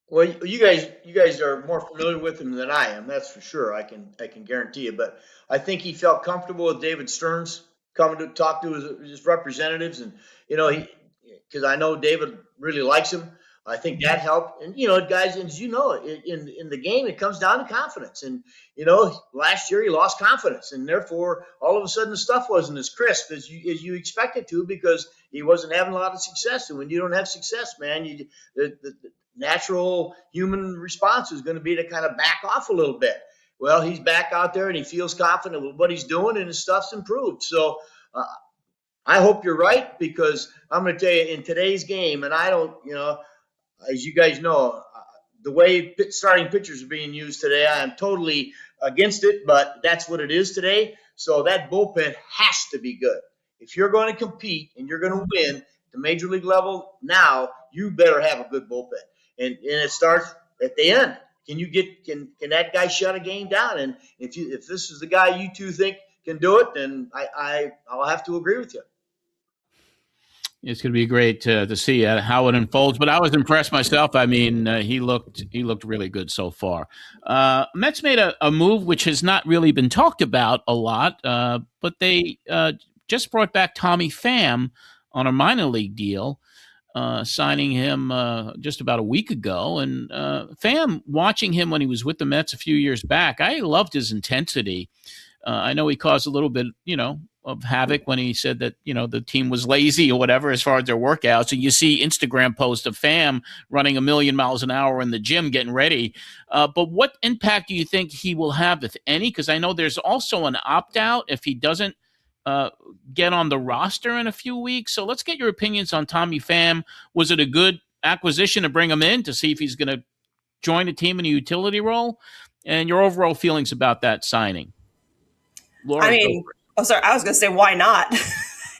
Well, you guys are more familiar with him than I am. That's for sure. I can guarantee you. But I think he felt comfortable with David Stearns coming to talk to his representatives, and because I know David really likes him. I think that helped. And guys, as you know, in the game, it comes down to confidence. And last year he lost confidence, and therefore all of a sudden the stuff wasn't as crisp as you expect it to, because he wasn't having a lot of success. And when you don't have success, man, the natural human response is going to be to kind of back off a little bit. Well, he's back out there and he feels confident with what he's doing, and his stuff's improved. So I hope you're right, because I'm going to tell you, in today's game, and I don't, as you guys know, the way starting pitchers are being used today, I am totally against it, but that's what it is today. So that bullpen has to be good. If you're going to compete and you're going to win at the major league level now, you better have a good bullpen. And it starts at the end. Can that guy shut a game down? And if this is the guy you two think can do it, then I'll have to agree with you. It's going to be great to see how it unfolds. But I was impressed myself. I mean, he looked really good so far. Mets made a move which has not really been talked about a lot, but they just brought back Tommy Pham on a minor league deal, signing him just about a week ago. And Pham, watching him when he was with the Mets a few years back, I loved his intensity. I know he caused a little bit, of havoc when he said that, the team was lazy or whatever as far as their workouts. And you see Instagram posts of Pham running 1,000,000 miles an hour in the gym getting ready. But what impact do you think he will have, if any? Because I know there's also an opt-out if he doesn't get on the roster in a few weeks. So let's get your opinions on Tommy Pham. Was it a good acquisition to bring him in to see if he's going to join a team in a utility role? And your overall feelings about that signing? Laura, I was going to say, why not?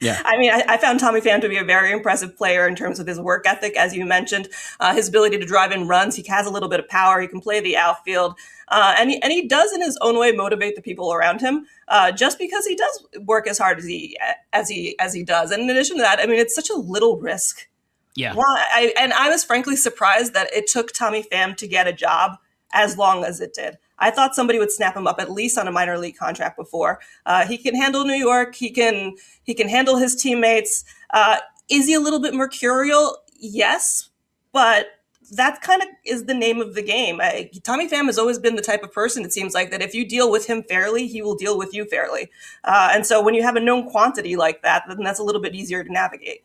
Yeah. I mean, I found Tommy Pham to be a very impressive player in terms of his work ethic, as you mentioned, his ability to drive in runs. He has a little bit of power. He can play the outfield, and he does, in his own way, motivate the people around him. Just because he does work as hard as he does, and in addition to that, I mean, it's such a little risk. Yeah. Well, I was frankly surprised that it took Tommy Pham to get a job as long as it did. I thought somebody would snap him up at least on a minor league contract before. He can handle New York. He can handle his teammates. Is he a little bit mercurial? Yes, but that kind of is the name of the game. Tommy Pham has always been the type of person, it seems like, that if you deal with him fairly, he will deal with you fairly. And so when you have a known quantity like that, then that's a little bit easier to navigate.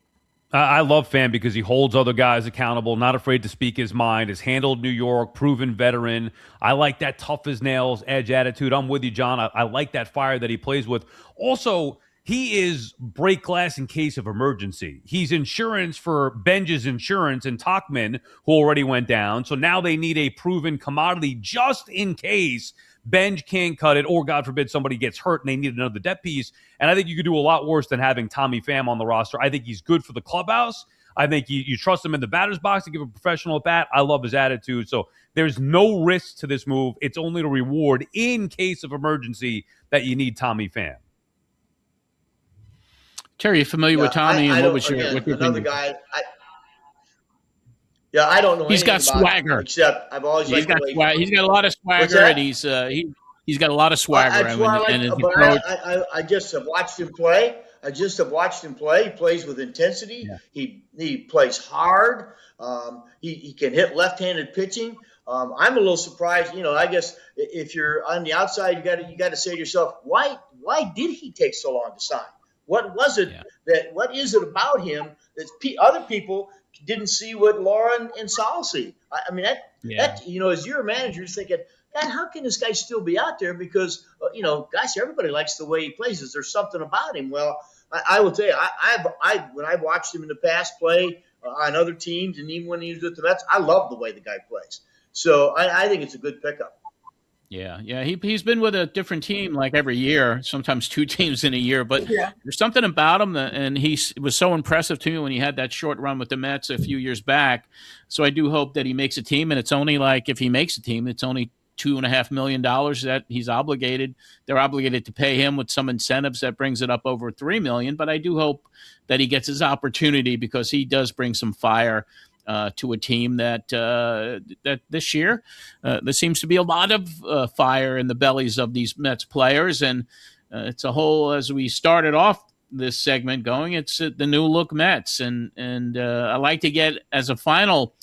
I love Pham because he holds other guys accountable, not afraid to speak his mind, has handled New York, proven veteran. I like that tough as nails edge attitude. I'm with you, John. I like that fire that he plays with. Also, he is break glass in case of emergency. He's insurance for Benj's Insurance and Talkin, who already went down. So now they need a proven commodity just in case Benj can't cut it, or God forbid somebody gets hurt and they need another depth piece. And I think you could do a lot worse than having Tommy Pham on the roster. I think he's good for the clubhouse. I think you trust him in the batter's box to give a professional at bat. I love his attitude. So there's no risk to this move. It's only to reward in case of emergency that you need Tommy Pham. Terry, you familiar with Tommy? And what was your another guy? I don't know. He's got swagger. Except I've always he's got a lot of swagger, and he's he's got a lot of swagger. That's why I and like. his But approach. I just have watched him play. I just have watched him play. He plays with intensity. Yeah. He plays hard. He can hit left-handed pitching. I'm a little surprised. I guess if you're on the outside, you got to say to yourself, why did he take so long to sign? What was it what is it about him that other people didn't see what Lauren and Saul see? I mean, that as you're a manager, you're thinking, God, how can this guy still be out there? Because, gosh, everybody likes the way he plays. Is there something about him? Well, I will tell you, when I've watched him in the past play on other teams, and even when he was with the Mets, I love the way the guy plays. So I think it's a good pickup. Yeah. He's been with a different team like every year, sometimes two teams in a year. But there's something about him and he was so impressive to me when he had that short run with the Mets a few years back. So I do hope that he makes a team. And it's only like if he makes a team, it's only $2.5 million that he's obligated. They're obligated to pay him with some incentives that brings it up over $3 million. But I do hope that he gets his opportunity because he does bring some fire to a team that this year there seems to be a lot of fire in the bellies of these Mets players, and it's a whole. As we started off this segment going, it's the new look Mets, and I like to get as a final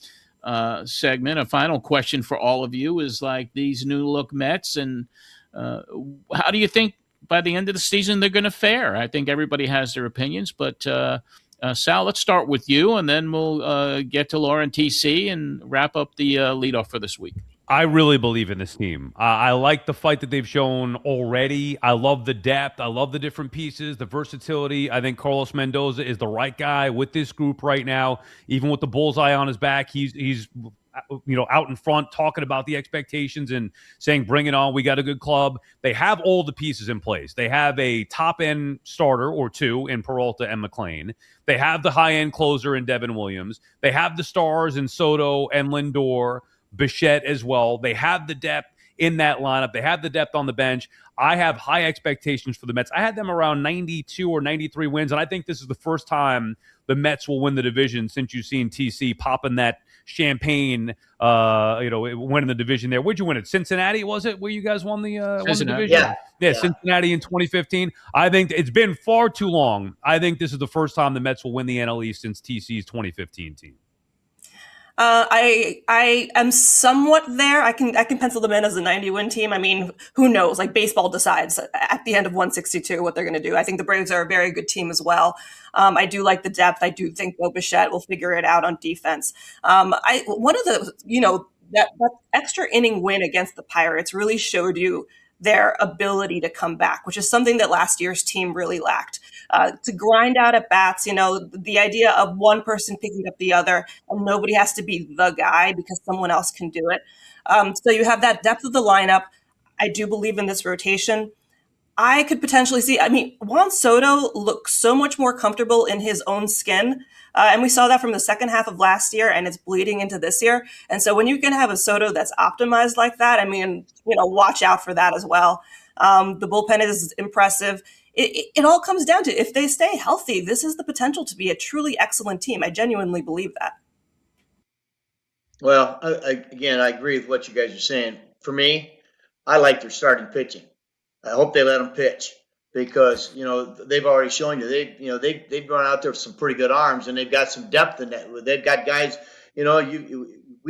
segment, a final question for all of you is like these new look Mets, and how do you think by the end of the season they're going to fare? I think everybody has their opinions, but. Sal, let's start with you, and then we'll get to Laura and TC and wrap up the leadoff for this week. I really believe in this team. I like the fight that they've shown already. I love the depth. I love the different pieces, the versatility. I think Carlos Mendoza is the right guy with this group right now. Even with the bullseye on his back, he's out in front talking about the expectations and saying, bring it on. We got a good club. They have all the pieces in place. They have a top-end starter or two in Peralta and McLean. They have the high-end closer in Devin WIlliams. They have the stars in Soto and Lindor, Bichette as well. They have the depth in that lineup. They have the depth on the bench. I have high expectations for the Mets. I had them around 92 or 93 wins, and I think this is the first time the Mets will win the division since you've seen TC popping that champagne, winning the division there. Where'd you win it? Cincinnati, was it? Where you guys won the division? Yeah, Cincinnati in 2015. I think it's been far too long. I think this is the first time the Mets will win the NL East since TC's 2015 team. I am somewhat there. I can pencil them in as a 90-win team. I mean, who knows? Like baseball decides at the end of 162 what they're going to do. I think the Braves are a very good team as well. I do like the depth. I do think Bo Bichette will figure it out on defense. One of the that extra inning win against the Pirates really showed you their ability to come back, which is something that last year's team really lacked. To grind out at bats, the idea of one person picking up the other and nobody has to be the guy because someone else can do it. So you have that depth of the lineup. I do believe in this rotation. I could potentially see, Juan Soto looks so much more comfortable in his own skin. And we saw that from the second half of last year, and it's bleeding into this year. And so when you can have a Soto that's optimized like that, watch out for that as well. The bullpen is impressive. It all comes down to if they stay healthy, this has the potential to be a truly excellent team. I genuinely believe that. Well, I agree with what you guys are saying. For me, I like their starting pitching. I hope they let them pitch because they've already shown you they've gone out there with some pretty good arms and they've got some depth in that. They've got guys. We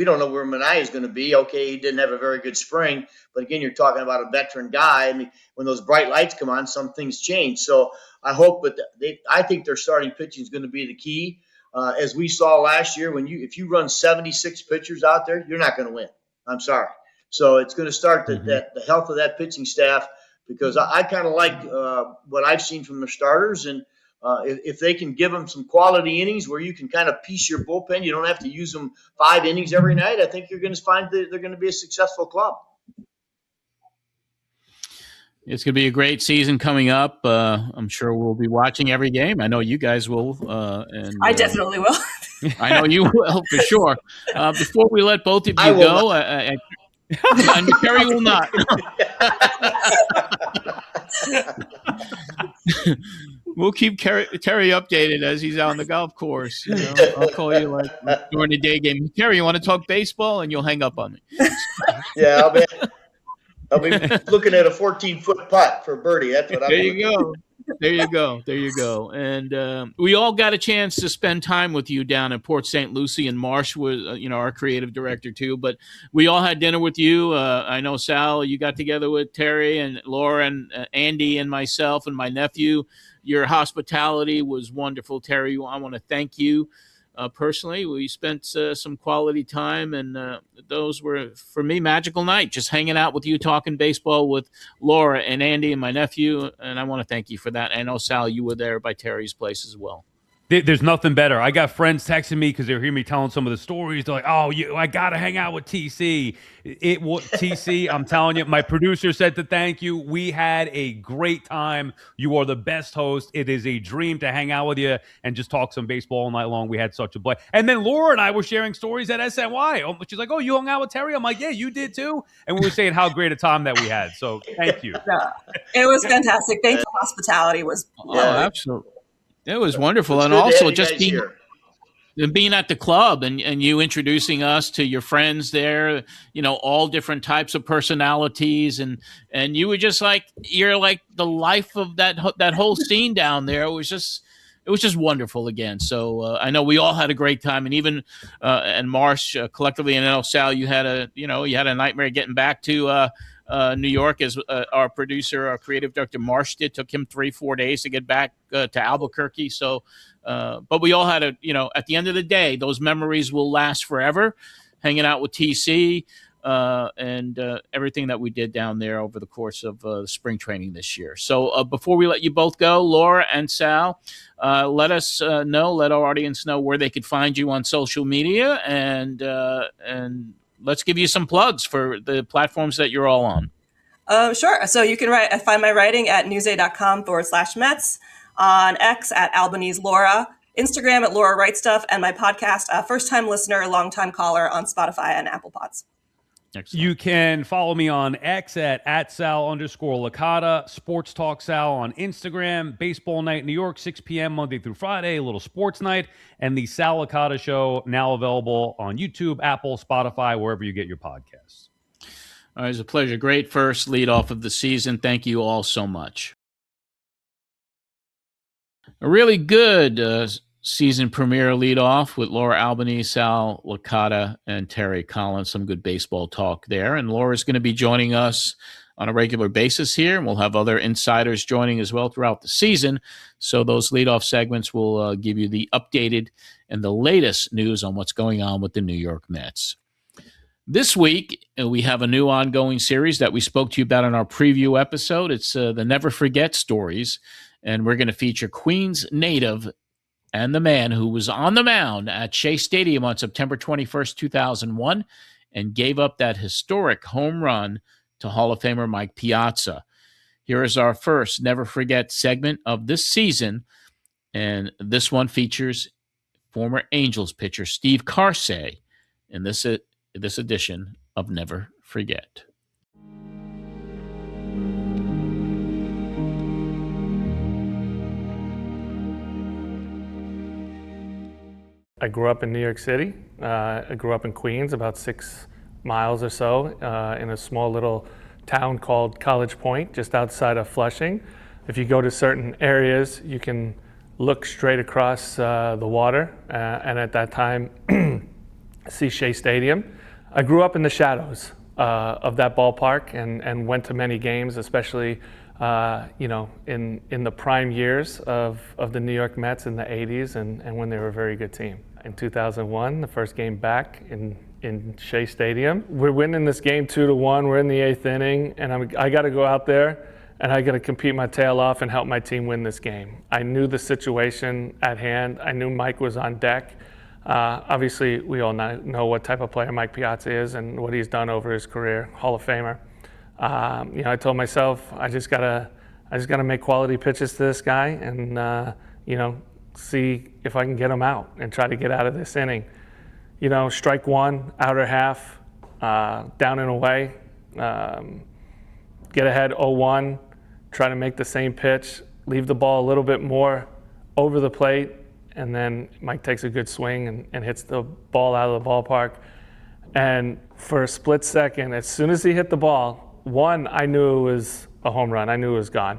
don't know where Minaya is going to be. Okay, he didn't have a very good spring, but again, you're talking about a veteran guy. When those bright lights come on, some things change. So I hope, I think their starting pitching is going to be the key. As we saw last year, if you run 76 pitchers out there, you're not going to win. I'm sorry. So it's going to start the health of that pitching staff. Because I kind of like what I've seen from the starters. And if they can give them some quality innings where you can kind of piece your bullpen, you don't have to use them 5 innings every night, I think you're going to find that they're going to be a successful club. It's going to be a great season coming up. I'm sure we'll be watching every game. I know you guys will. I definitely will. I know you will for sure. Before we let both of you go, and Terry will not. We'll keep Terry updated as he's out on the golf course. I'll call you during the day game. Terry, you want to talk baseball? And you'll hang up on me. Yeah, I'll be. I'll be looking at a 14-foot putt for birdie. That's what I'm There looking you go. There you go. There you go. And we all got a chance to spend time with you down in Port Saint Lucie, and Marsh was, our creative director too. But we all had dinner with you. I know, Sal, you got together with Terry and Laura and Andy and myself and my nephew. Your hospitality was wonderful, Terry. I want to thank you. Personally, we spent some quality time, and those were, for me, magical night. Just hanging out with you, talking baseball with Laura and Andy and my nephew, and I want to thank you for that. I know, Sal, you were there by Terry's place as well. There's nothing better. I got friends texting me because they hear me telling some of the stories. They're like, "Oh, I gotta hang out with TC." TC, I'm telling you, my producer said to thank you. We had a great time. You are the best host. It is a dream to hang out with you and just talk some baseball all night long. We had such a blast. And then Laura and I were sharing stories at SNY. She's like, "Oh, you hung out with Terry?" I'm like, "Yeah, you did too." And we were saying how great a time that we had. So thank you. Yeah, it was fantastic. Thank you. Hospitality was Absolutely. It was wonderful. It's and good to also have you just guys being, here. being at the club and you introducing us to your friends there, all different types of personalities. And you were just like, you're like the life of that whole scene down there. It was just wonderful again. So I know we all had a great time, and even and Marsh collectively, and I know, Sal, you had a nightmare getting back to New York, as our producer, our creative director Marsh did. Took him 3-4 days to get back to Albuquerque. So, but we all had at the end of the day, those memories will last forever. Hanging out with TC and everything that we did down there over the course of spring training this year. So before we let you both go, Laura and Sal, let us let our audience know where they could find you on social media, and let's give you some plugs for the platforms that you're all on. Sure. So you can find my writing at newsday.com/Mets, on X at Albanese Laura, Instagram at Laura Wright Stuff, and my podcast, First Time Listener, Long Time Caller, on Spotify and Apple Pods. Excellent. You can follow me on X at @Sal_Licata, Sports Talk Sal on Instagram, Baseball Night New York, 6 p.m. Monday through Friday, a little sports night, and the Sal Licata Show, now available on YouTube, Apple, Spotify, wherever you get your podcasts. All right, it was a pleasure. Great first lead off of the season. Thank you all so much. A really good season premiere leadoff with Laura Albanese, Sal Licata, and Terry Collins. Some good baseball talk there. And Laura's going to be joining us on a regular basis here, and we'll have other insiders joining as well throughout the season. So those leadoff segments will give you the updated and the latest news on what's going on with the New York Mets. This week, we have a new ongoing series that we spoke to you about in our preview episode. It's the Never Forget stories, and we're going to feature Queens native and the man who was on the mound at Shea Stadium on September 21st, 2001, and gave up that historic home run to Hall of Famer Mike Piazza. Here is our first Never Forget segment of this season, and this one features former Angels pitcher Steve Carsey in this edition of Never Forget. I grew up in New York City. I grew up in Queens, about 6 miles or so, in a small little town called College Point, just outside of Flushing. If you go to certain areas, you can look straight across the water, and at that time, see Shea Stadium. I grew up in the shadows of that ballpark and went to many games, especially in the prime years of the New York Mets in the 80s and when they were a very good team. In 2001, the first game back in Shea Stadium, we're winning this game 2-1. We're in the 8th inning, and I got to go out there and I got to compete my tail off and help my team win this game. I knew the situation at hand. I knew Mike was on deck. Obviously, we all know what type of player Mike Piazza is and what he's done over his career, Hall of Famer. I told myself I just gotta make quality pitches to this guy and see if I can get him out and try to get out of this inning. Strike one, outer half, down and away, get ahead 0-1, try to make the same pitch, leave the ball a little bit more over the plate, and then Mike takes a good swing and hits the ball out of the ballpark. And for a split second, as soon as he hit the ball, one, I knew it was a home run. I knew it was gone.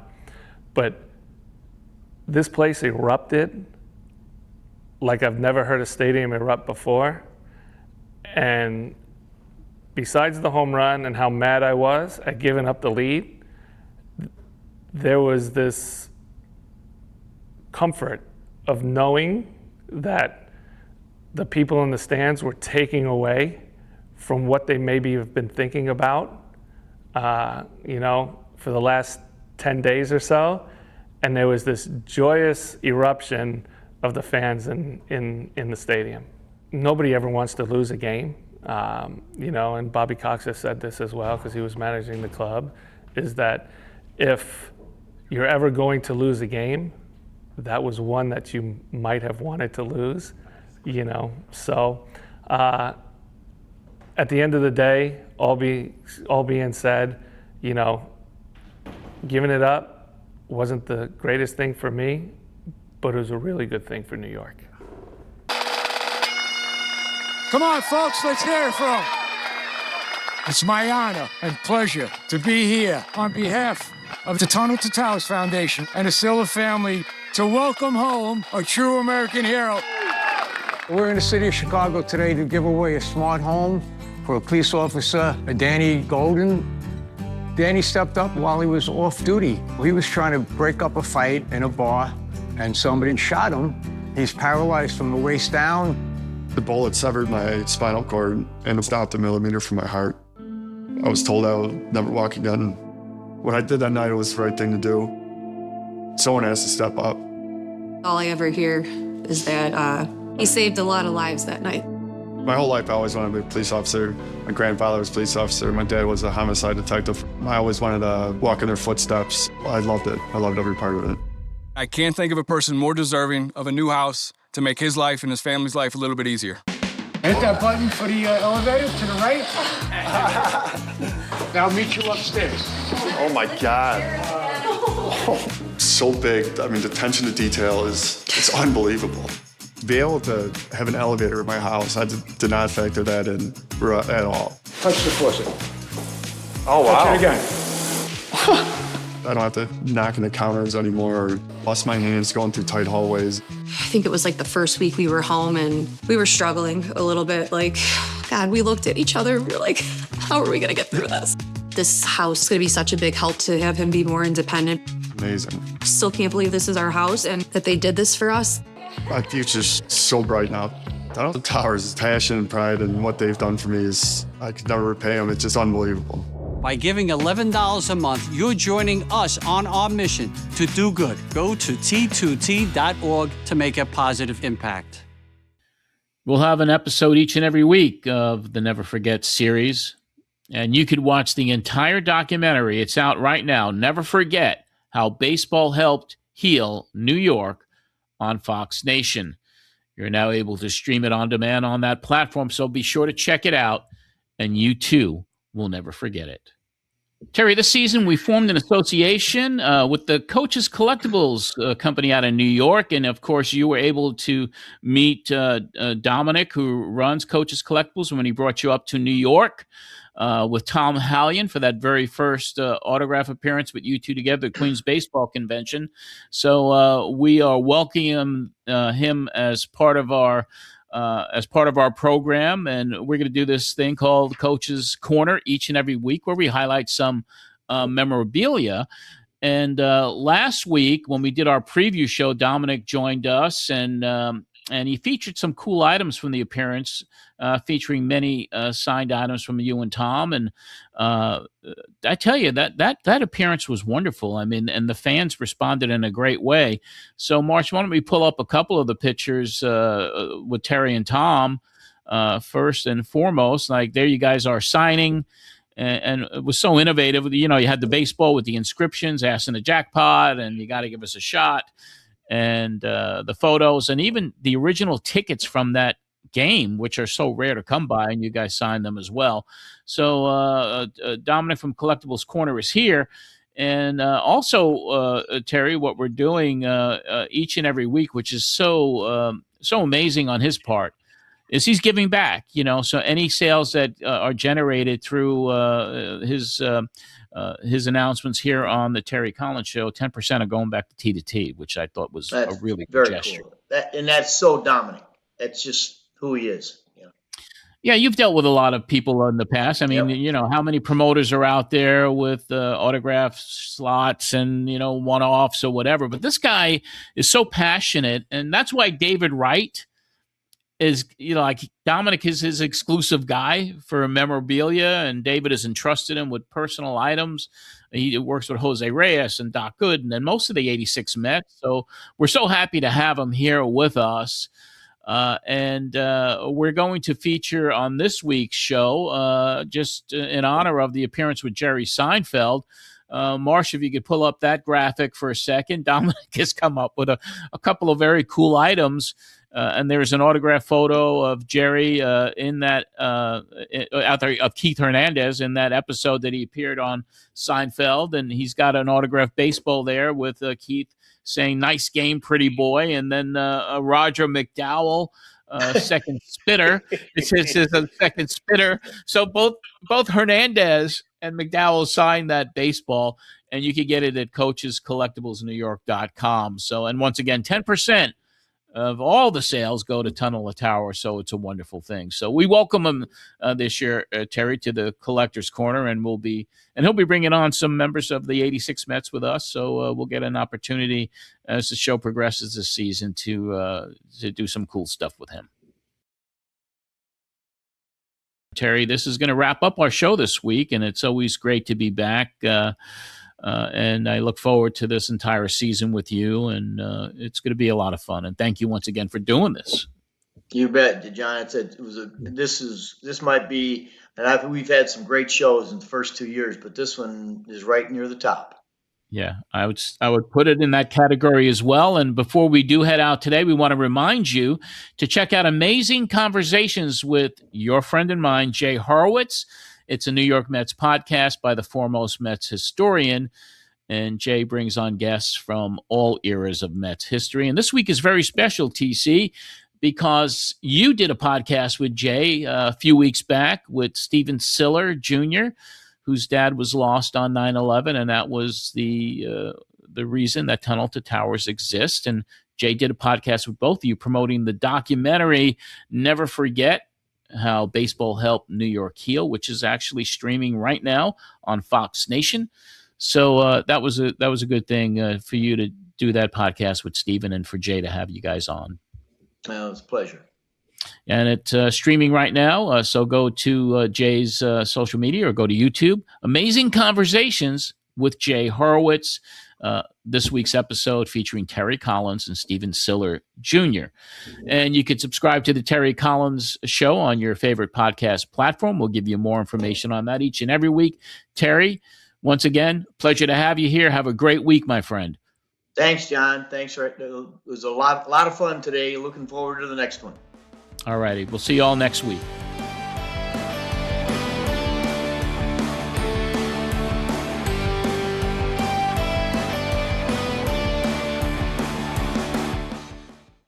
But this place erupted like I've never heard a stadium erupt before. And besides the home run and how mad I was at giving up the lead, there was this comfort of knowing that the people in the stands were taking away from what they maybe have been thinking about, for the last 10 days or so. And there was this joyous eruption of the fans in the stadium. Nobody ever wants to lose a game, and Bobby Cox has said this as well because he was managing the club, is that if you're ever going to lose a game, that was one that you might have wanted to lose, So at the end of the day, all being said, giving it up wasn't the greatest thing for me, but it was a really good thing for New York. Come on, folks, let's hear it from 'em. It's my honor and pleasure to be here on behalf of the Tunnel to Towers Foundation and the Silver family to welcome home a true American hero. We're in the city of Chicago today to give away a smart home for a police officer, Danny Golden. Danny stepped up while he was off duty. He was trying to break up a fight in a bar, and somebody shot him. He's paralyzed from the waist down. The bullet severed my spinal cord and stopped a millimeter from my heart. I was told I would never walk again. What I did that night was the right thing to do. Someone has to step up. All I ever hear is that he saved a lot of lives that night. My whole life, I always wanted to be a police officer. My grandfather was a police officer. My dad was a homicide detective. I always wanted to walk in their footsteps. I loved it. I loved every part of it. I can't think of a person more deserving of a new house to make his life and his family's life a little bit easier. Hit that button for the elevator to the right. Now I'll meet you upstairs. Oh my God. So big. I mean, the attention to detail it's unbelievable. To be able to have an elevator in my house, I did not factor that in at all. Touch the faucet. Oh, wow. Touch it again. I don't have to knock on the counters anymore or bust my hands going through tight hallways. I think it was like the first week we were home and we were struggling a little bit. Like, God, we looked at each other and we were like, how are we gonna get through this? This house is gonna be such a big help to have him be more independent. Amazing. Still can't believe this is our house and that they did this for us. My future's so bright now. Tunnel to Towers' passion and pride and what they've done for me I could never repay them. It's just unbelievable. By giving $11 a month, you're joining us on our mission to do good. Go to t2t.org to make a positive impact. We'll have an episode each and every week of the Never Forget series, and you could watch the entire documentary. It's out right now. Never Forget How Baseball Helped Heal New York on Fox Nation. You're now able to stream it on demand on that platform, so be sure to check it out, and you too will never forget it. Terry, this season we formed an association with the Coaches Collectibles company out in New York, and of course you were able to meet Dominic, who runs Coaches Collectibles, when he brought you up to New York with Tom Hallion for that very first autograph appearance with you two together at Queens Baseball Convention. So we are welcoming him as part of our program, and we're going to do this thing called Coach's Corner each and every week, where we highlight some memorabilia. And last week, when we did our preview show, Dominic joined us, and he featured some cool items from the appearance, featuring many signed items from you and Tom. And I tell you, that appearance was wonderful. I mean, and the fans responded in a great way. So, Marsh, why don't we pull up a couple of the pictures with Terry and Tom first and foremost. Like, there you guys are signing. And it was so innovative. You know, you had the baseball with the inscriptions, asking the jackpot, and you got to give us a shot. And the photos, and even the original tickets from that game, which are so rare to come by, and you guys signed them as well. So Dominic from Collectibles Corner is here. And also, Terry, what we're doing each and every week, which is so amazing on his part, is he's giving back. You know, so any sales that are generated through his his announcements here on the Terry Collins Show, 10% are going back to T, which I thought was a really good very gesture. cool. And that's so Dominic. That's just who he is. Yeah, you've dealt with a lot of people in the past. I mean, you know, how many promoters are out there with autograph slots and, you know, one-offs or whatever. But this guy is so passionate, and that's why David Wright is, you know, like Dominic is his exclusive guy for memorabilia, and David has entrusted him with personal items. He works with Jose Reyes and Doc Gooden and most of the 86 Mets. So we're so happy to have him here with us. And we're going to feature on this week's show, just in honor of the appearance with Jerry Seinfeld. Marsh, if you could pull up that graphic for a second. Dominic has come up with a couple of very cool items. And there's an autograph photo of Jerry in that out there of Keith Hernandez in that episode that he appeared on Seinfeld. And he's got an autographed baseball there with Keith saying, "Nice game, pretty boy." And then Roger McDowell, second spitter. This is his second spitter. So both Hernandez and McDowell signed that baseball, and you can get it at coachescollectiblesnewyork.com. So, and once again, 10% of all the sales go to Tunnel to Tower, so it's a wonderful thing. So we welcome him this year, Terry, to the Collectors Corner, and he'll be bringing on some members of the 86 Mets with us. So we'll get an opportunity as the show progresses this season to do some cool stuff with him. Terry, this is going to wrap up our show this week, and it's always great to be back. And I look forward to this entire season with you, and it's going to be a lot of fun. And thank you once again for doing this. You bet, John. This might be, and we've had some great shows in the first 2 years, but this one is right near the top. Yeah, I would put it in that category as well. And before we do head out today, we want to remind you to check out Amazing Conversations with your friend and mine, Jay Horowitz. It's a New York Mets podcast by the foremost Mets historian, and Jay brings on guests from all eras of Mets history. And this week is very special, TC, because you did a podcast with Jay a few weeks back with Stephen Siller Jr., whose dad was lost on 9/11, and that was the reason that Tunnel to Towers exists. And Jay did a podcast with both of you promoting the documentary Never Forget How Baseball Helped New York Heal, which is actually streaming right now on Fox Nation. So that was a good thing for you to do that podcast with Stephen, and for Jay to have you guys on. Well, it's a pleasure. And it's streaming right now. So go to Jay's social media or go to YouTube. Amazing Conversations with Jay Horowitz. This week's episode featuring Terry Collins and Stephen Siller Jr. And you can subscribe to the Terry Collins Show on your favorite podcast platform. We'll give you more information on that each and every week. Terry, once again, pleasure to have you here. Have a great week, my friend. Thanks, John. Thanks. It was a lot of fun today. Looking forward to the next one. All righty. We'll see you all next week.